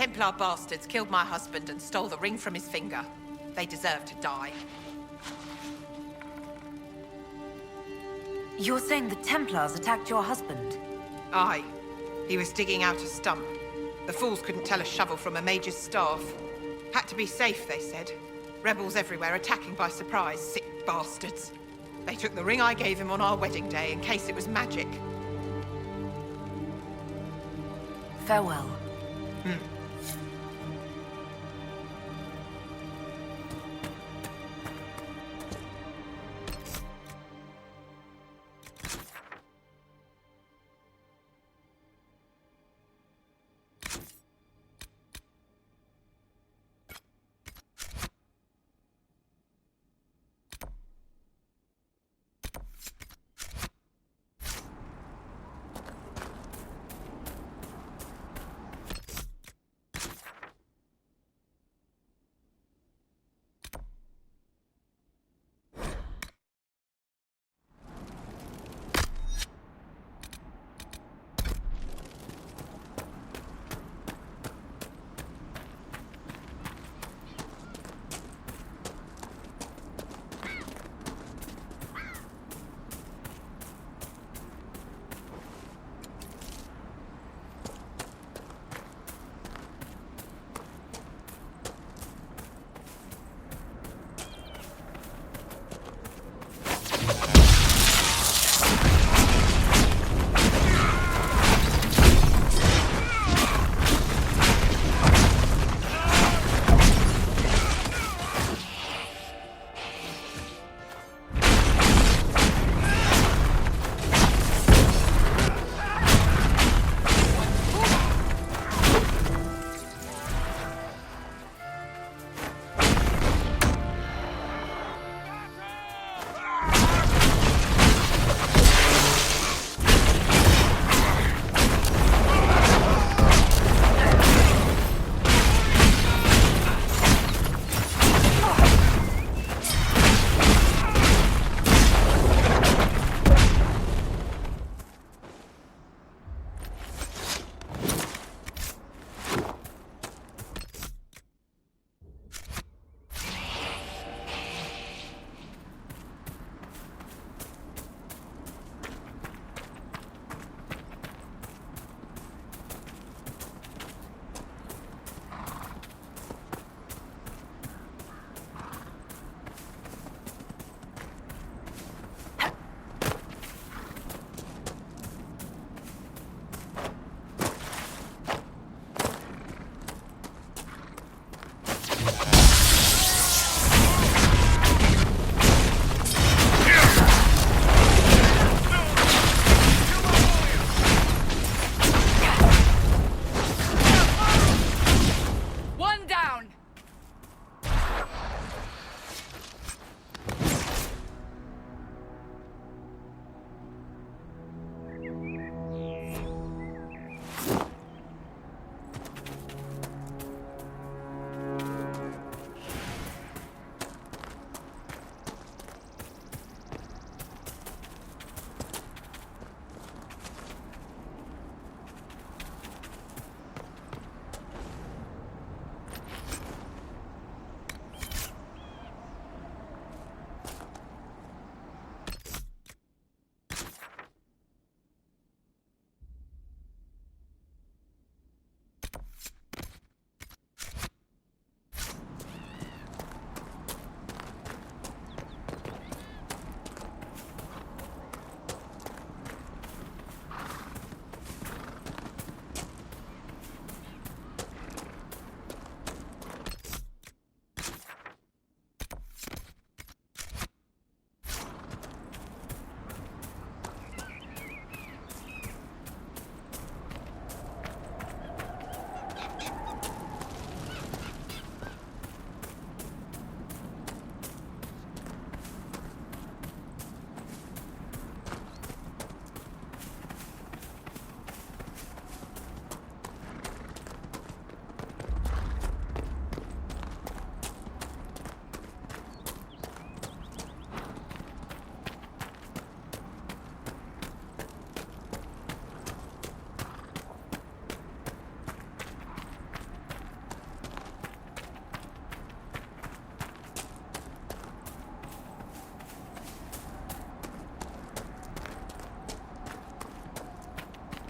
Templar bastards killed my husband and stole the ring from his finger. They deserve to die. You're saying the Templars attacked your husband? Aye. He was digging out a stump. The fools couldn't tell a shovel from a mage's staff. Had to be safe, they said. Rebels everywhere attacking by surprise, sick bastards. They took the ring I gave him on our wedding day in case it was magic. Farewell.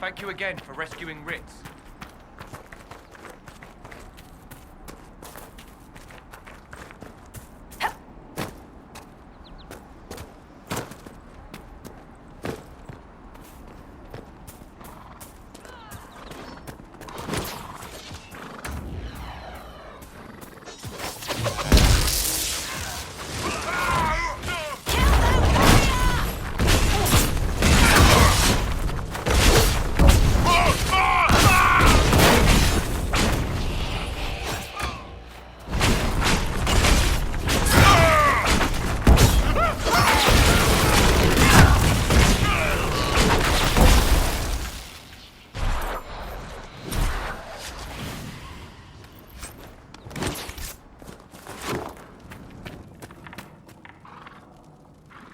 Thank you again for rescuing Ritz.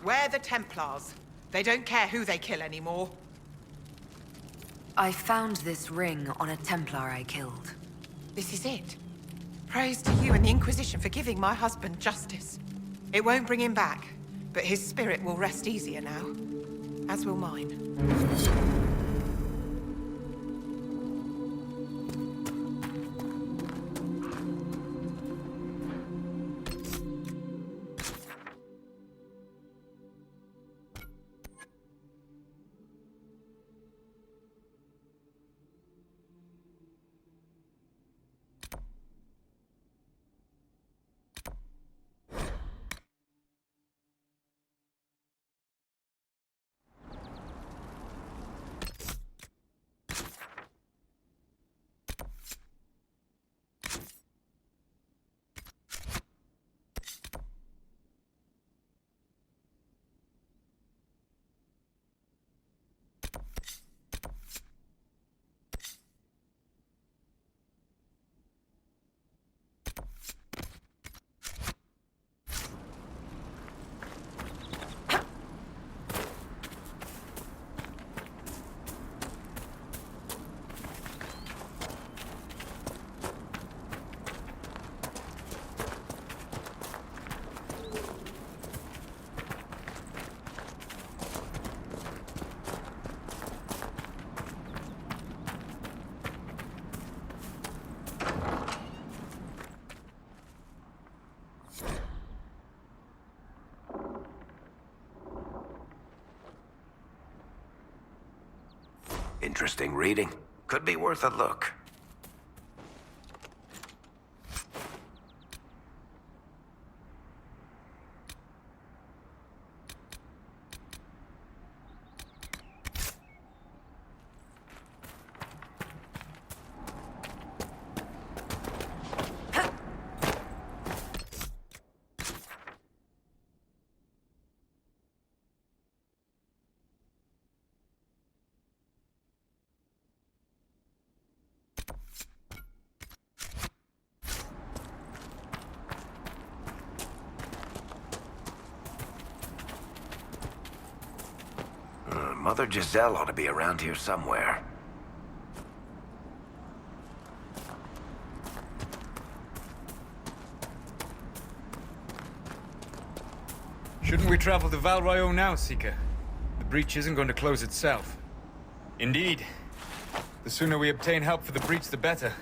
We're the Templars. They don't care who they kill anymore. I found this ring on a Templar I killed. This is it. Praise to you and the Inquisition for giving my husband justice. It won't bring him back, but his spirit will rest easier now. As will mine. Interesting reading. Could be worth a look. Mother Giselle ought to be around here somewhere. Shouldn't we travel to Val Royeaux now, Seeker? The breach isn't going to close itself. Indeed. The sooner we obtain help for the breach, the better.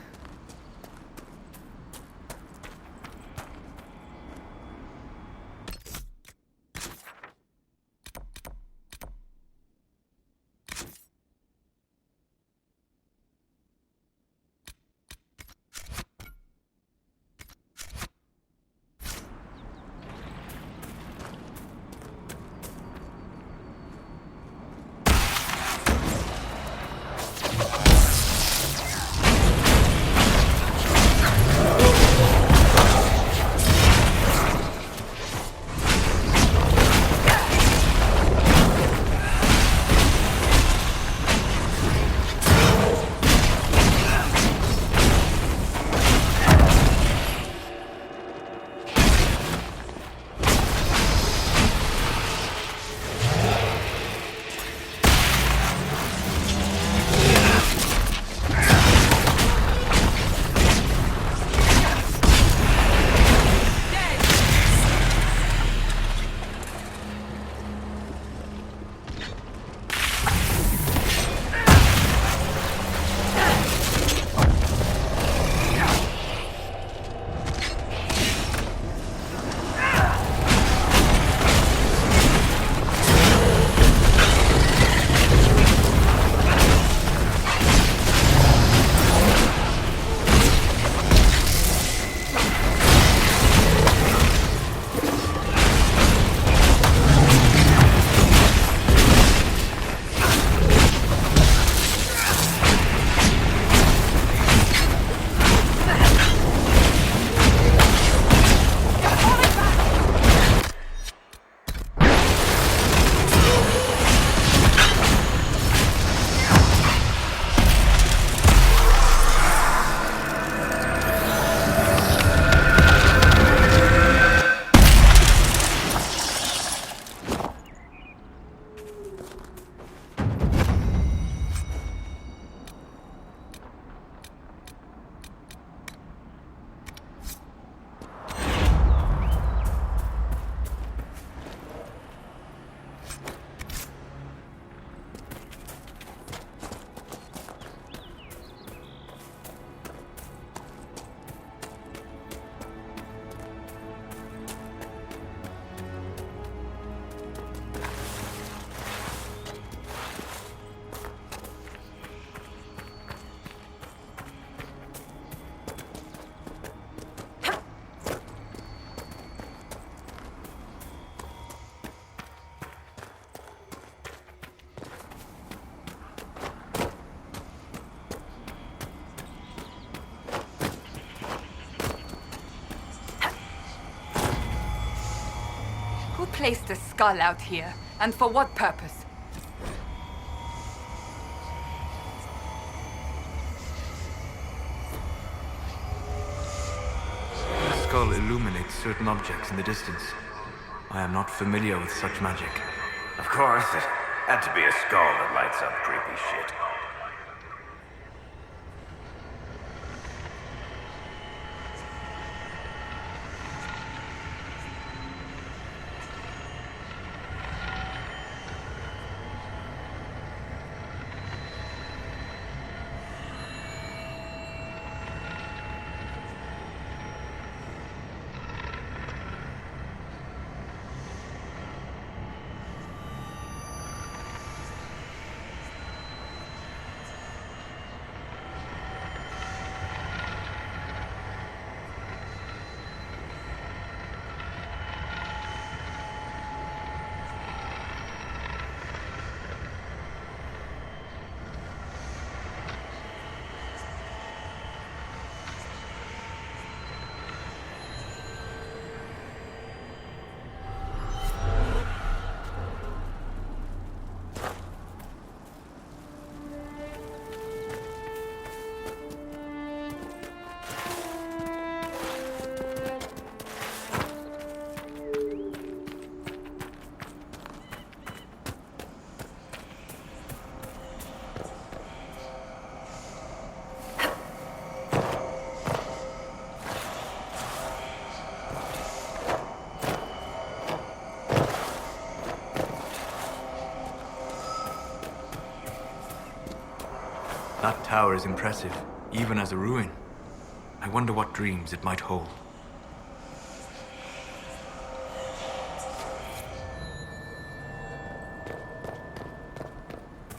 placed a skull out here? And for what purpose? The skull illuminates certain objects in the distance. I am not familiar with such magic. Of course, it had to be a skull that lights up creepy shit. That tower is impressive, even as a ruin. I wonder what dreams it might hold.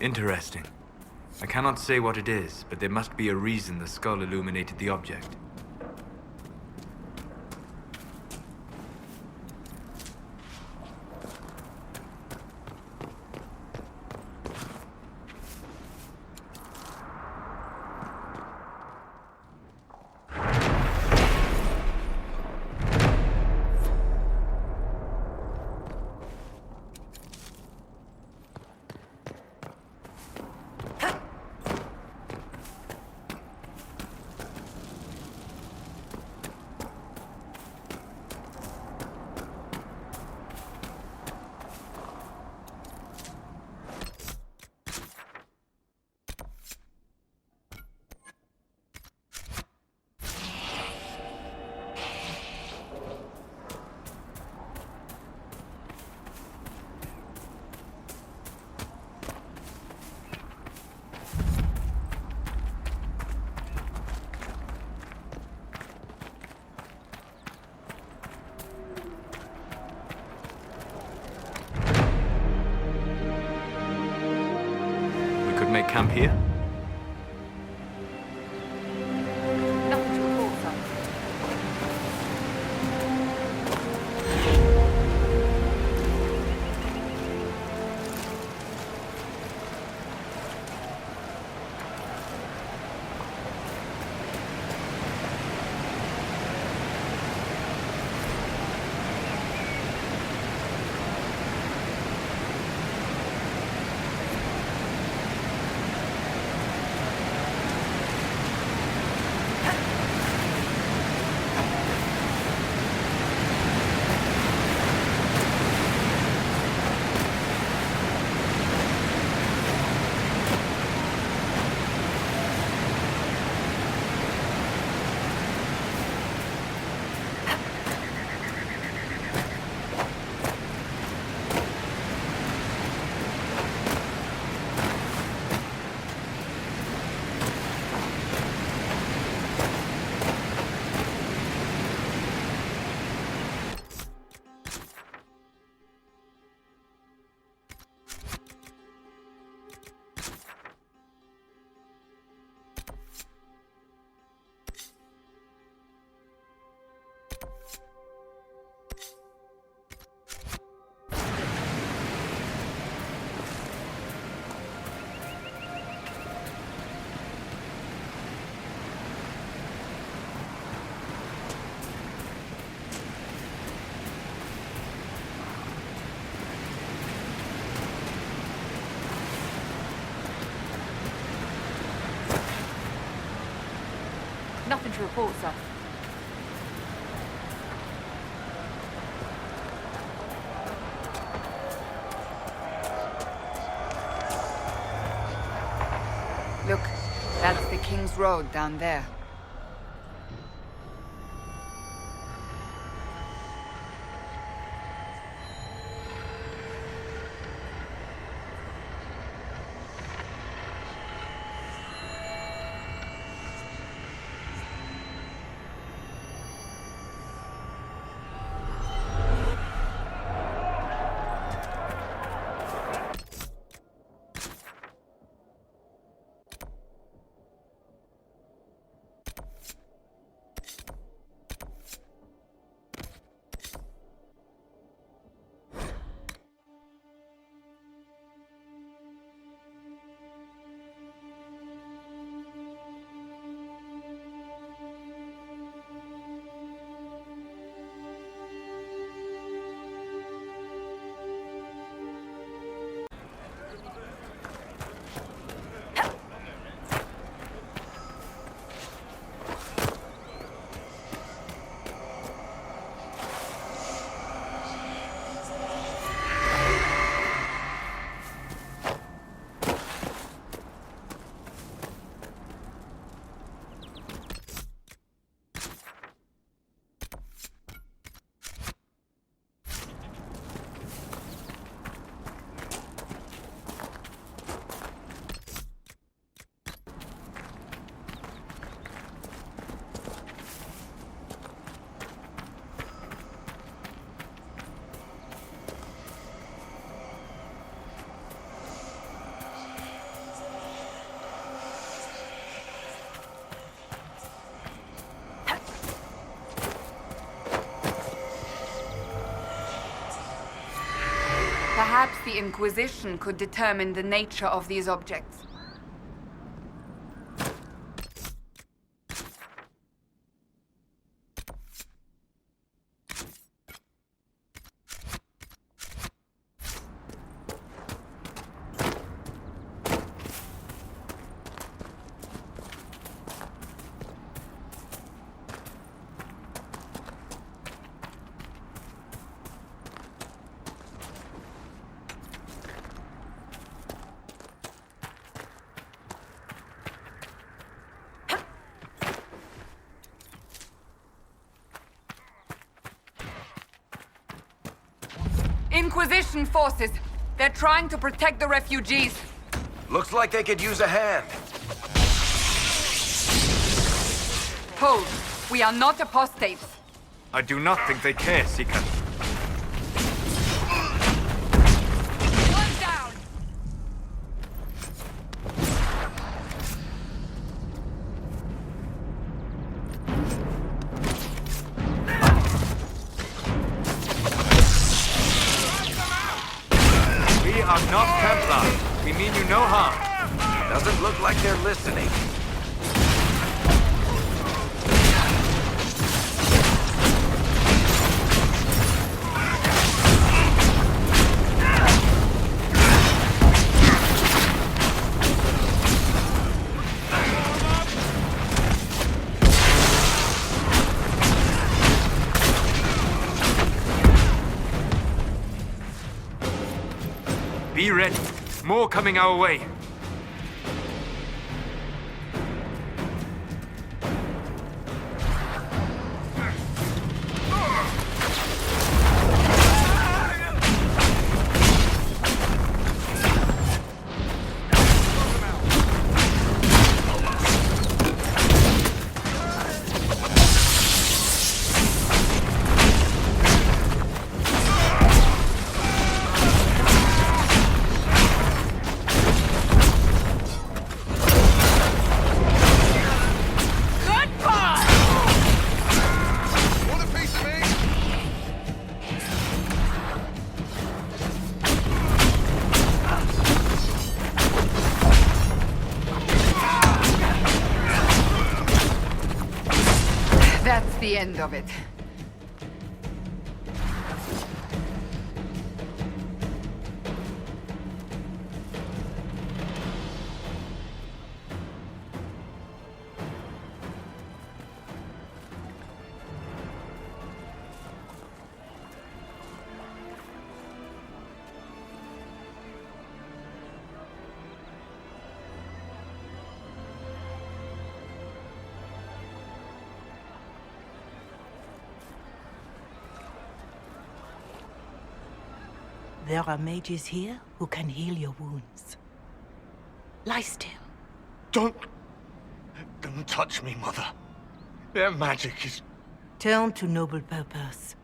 Interesting. I cannot say what it is, but there must be a reason the skull illuminated the object. Make camp here? Nothing to report, sir. to report, sir. Look, that's the King's Road down there. Perhaps the Inquisition could determine the nature of these objects. Inquisition forces! They're trying to protect the refugees! Looks like they could use a hand. Hold! We are not apostates! I do not think they care, Seeker. One down! We are not Templars. We mean you no harm. Doesn't look like they're listening. Be ready. More coming our way. That's the end of it. There are mages here who can heal your wounds. Lie still. Don't touch me, Mother. Their magic is... Turn to noble purpose.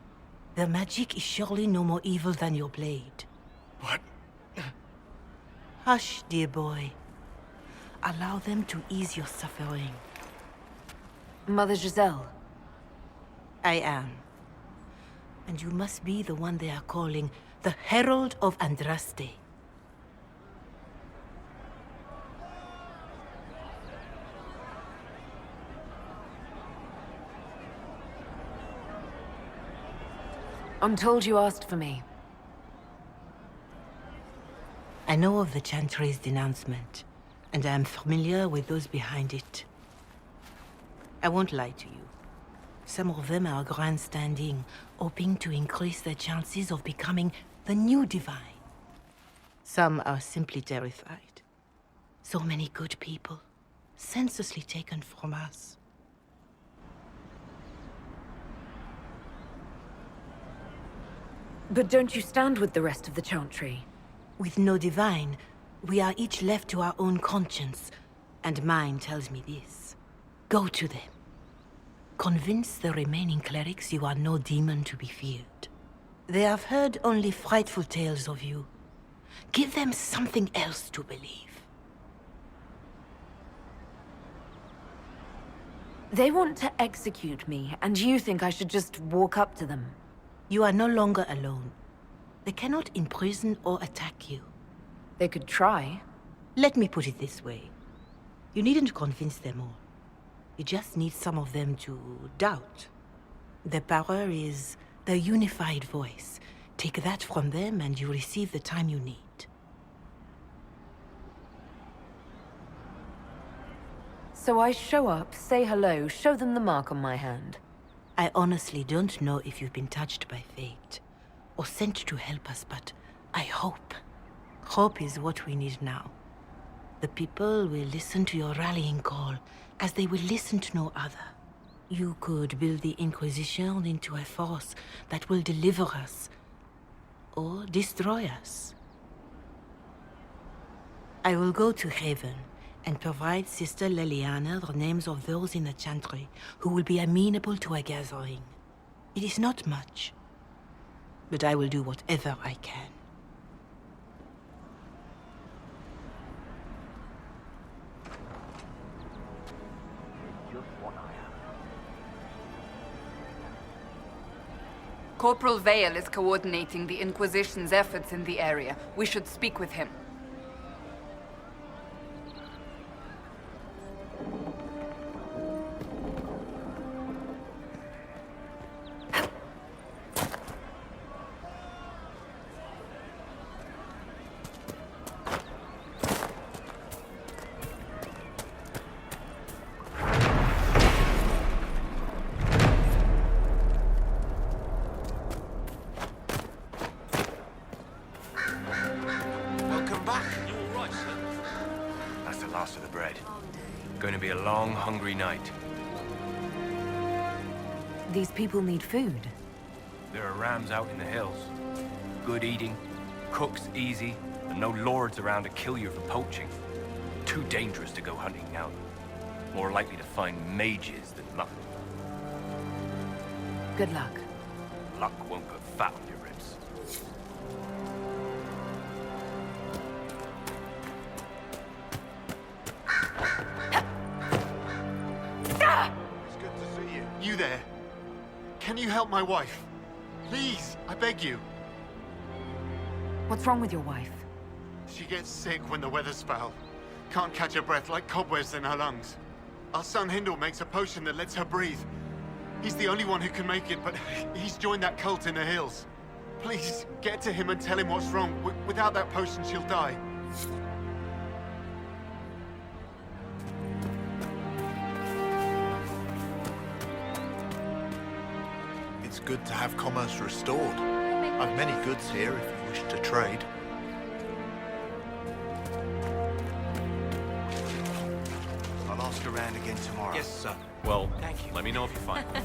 Their magic is surely no more evil than your blade. What? Hush, dear boy. Allow them to ease your suffering. Mother Giselle. I am. And you must be the one they are calling the Herald of Andraste. I'm told you asked for me. I know of the Chantry's denouncement, and I am familiar with those behind it. I won't lie to you. Some of them are grandstanding, hoping to increase their chances of becoming the new divine. Some are simply terrified. So many good people, senselessly taken from us. But don't you stand with the rest of the Chantry? With no divine, we are each left to our own conscience, and mine tells me this. Go to them. Convince the remaining clerics you are no demon to be feared. They have heard only frightful tales of you. Give them something else to believe. They want to execute me, and you think I should just walk up to them? You are no longer alone. They cannot imprison or attack you. They could try. Let me put it this way. You needn't convince them all. You just need some of them to doubt. Their power is their unified voice. Take that from them and you receive the time you need. So I show up, say hello, show them the mark on my hand. I honestly don't know if you've been touched by fate, or sent to help us, but I hope. Hope is what we need now. The people will listen to your rallying call, as they will listen to no other. You could build the Inquisition into a force that will deliver us, or destroy us. I will go to Haven, and provide Sister Leliana the names of those in the Chantry who will be amenable to a gathering. It is not much, but I will do whatever I can. Corporal Vale is coordinating the Inquisition's efforts in the area. We should speak with him. Last of the bread. Going to be a long, hungry night. These people need food. There are rams out in the hills. Good eating, cooks easy, and no lords around to kill you for poaching. Too dangerous to go hunting out. More likely to find mages than luck. Good luck. Luck won't put fat on your ribs. It's good to see you. You there? Can you help my wife? Please, I beg you. What's wrong with your wife? She gets sick when the weather's foul. Can't catch her breath, like cobwebs in her lungs. Our son Hindle makes a potion that lets her breathe. He's the only one who can make it, but he's joined that cult in the hills. Please, get to him and tell him what's wrong. Without that potion, she'll die. It's good to have commerce restored. I've many goods here if you wish to trade. I'll ask around again tomorrow. Yes, sir. Well, thank you. Let me know if you find one.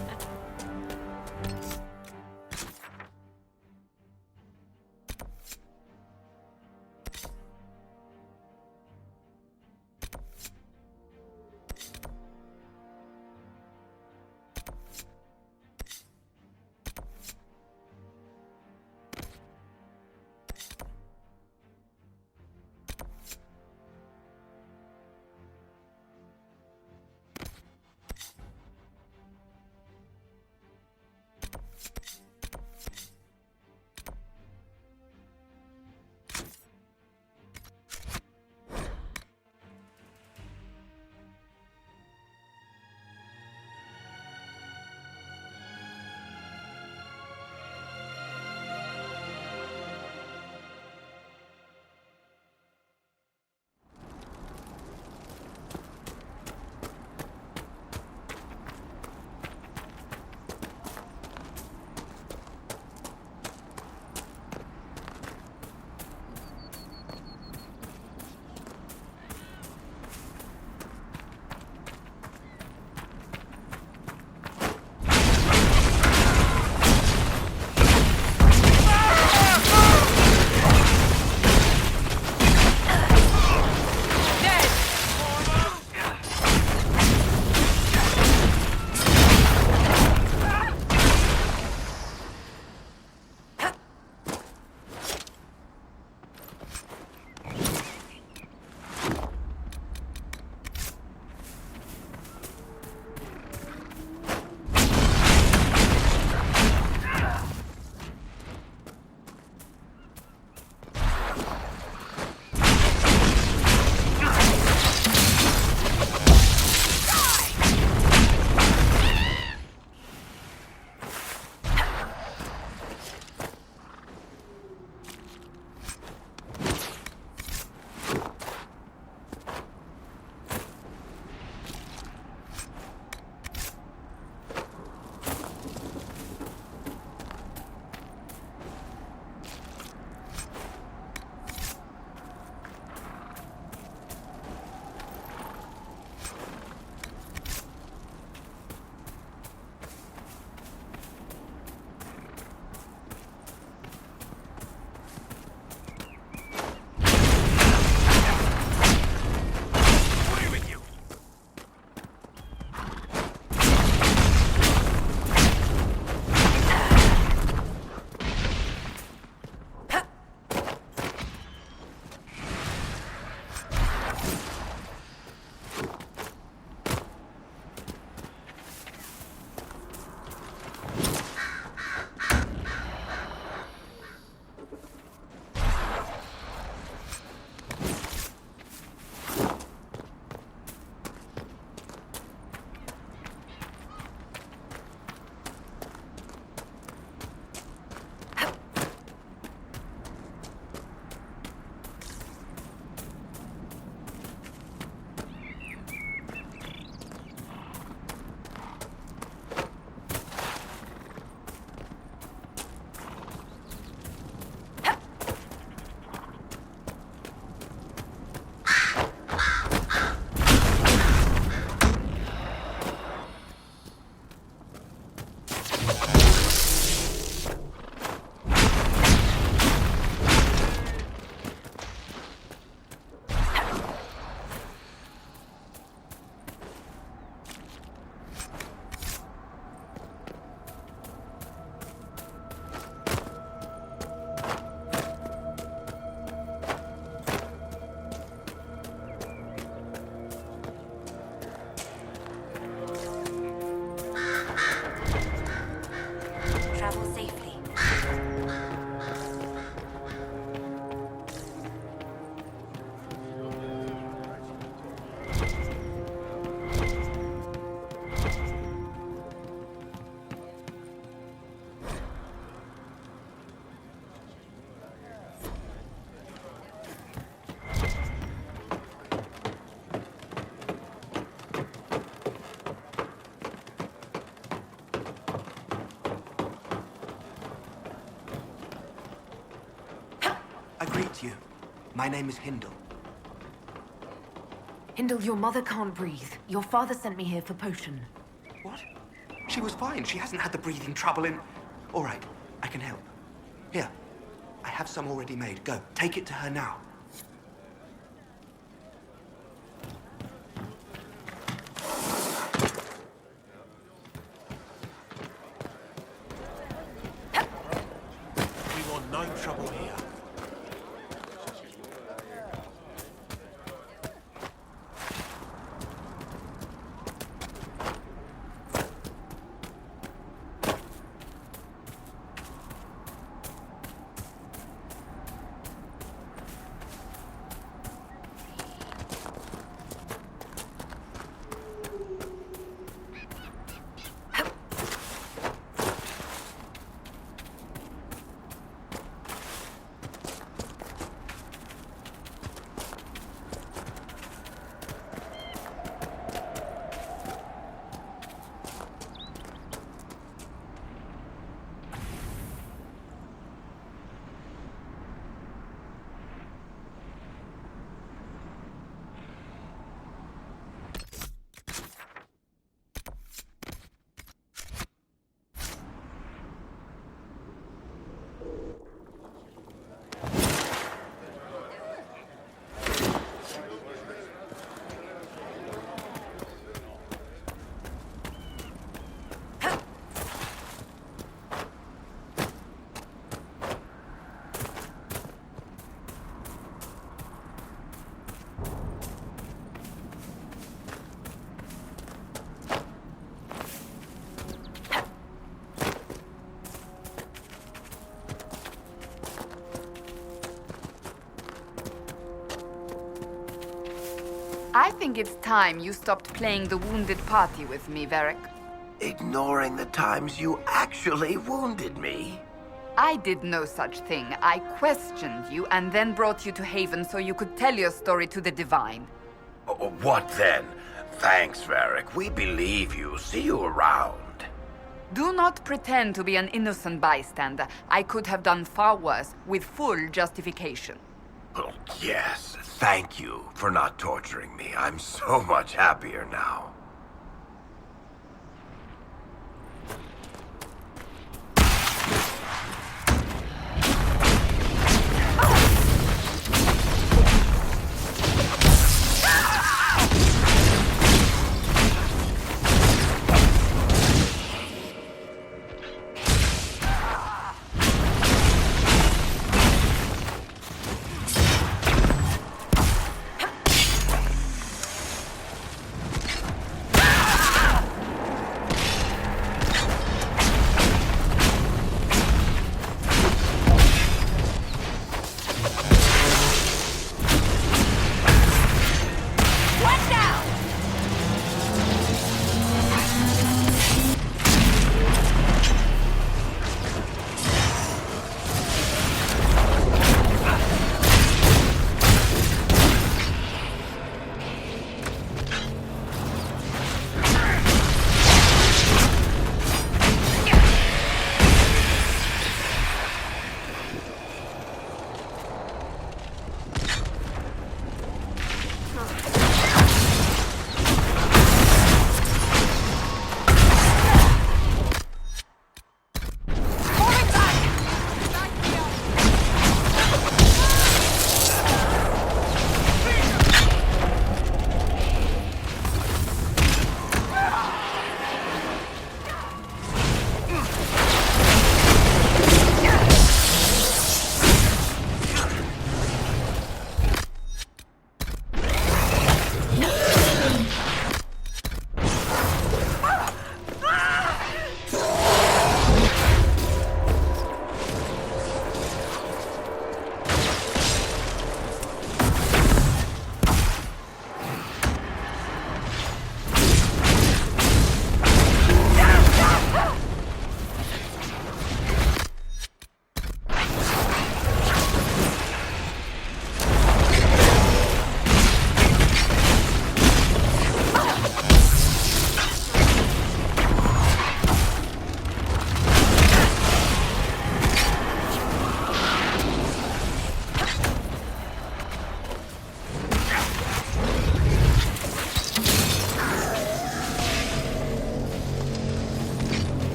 I greet you. My name is Hindle. Hindle, your mother can't breathe. Your father sent me here for potion. What? She was fine. She hasn't had the breathing trouble in... All right, I can help. Here, I have some already made. Go, take it to her now. We want no trouble here. I think it's time you stopped playing the wounded party with me, Varric. Ignoring the times you actually wounded me? I did no such thing. I questioned you and then brought you to Haven so you could tell your story to the Divine. What then? Thanks, Varric. We believe you. See you around. Do not pretend to be an innocent bystander. I could have done far worse, with full justification. Oh, yes. Thank you for not torturing me. I'm so much happier now.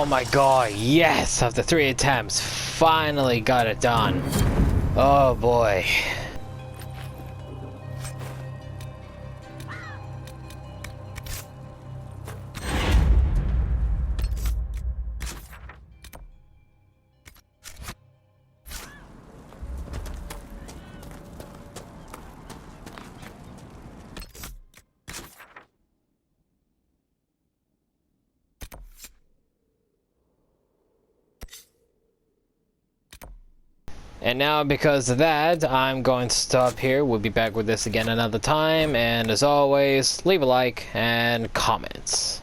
Oh my god, yes! After 3 attempts, finally got it done. Oh boy. And now, because of that, I'm going to stop here. We'll be back with this again another time. And as always, leave a like and comments.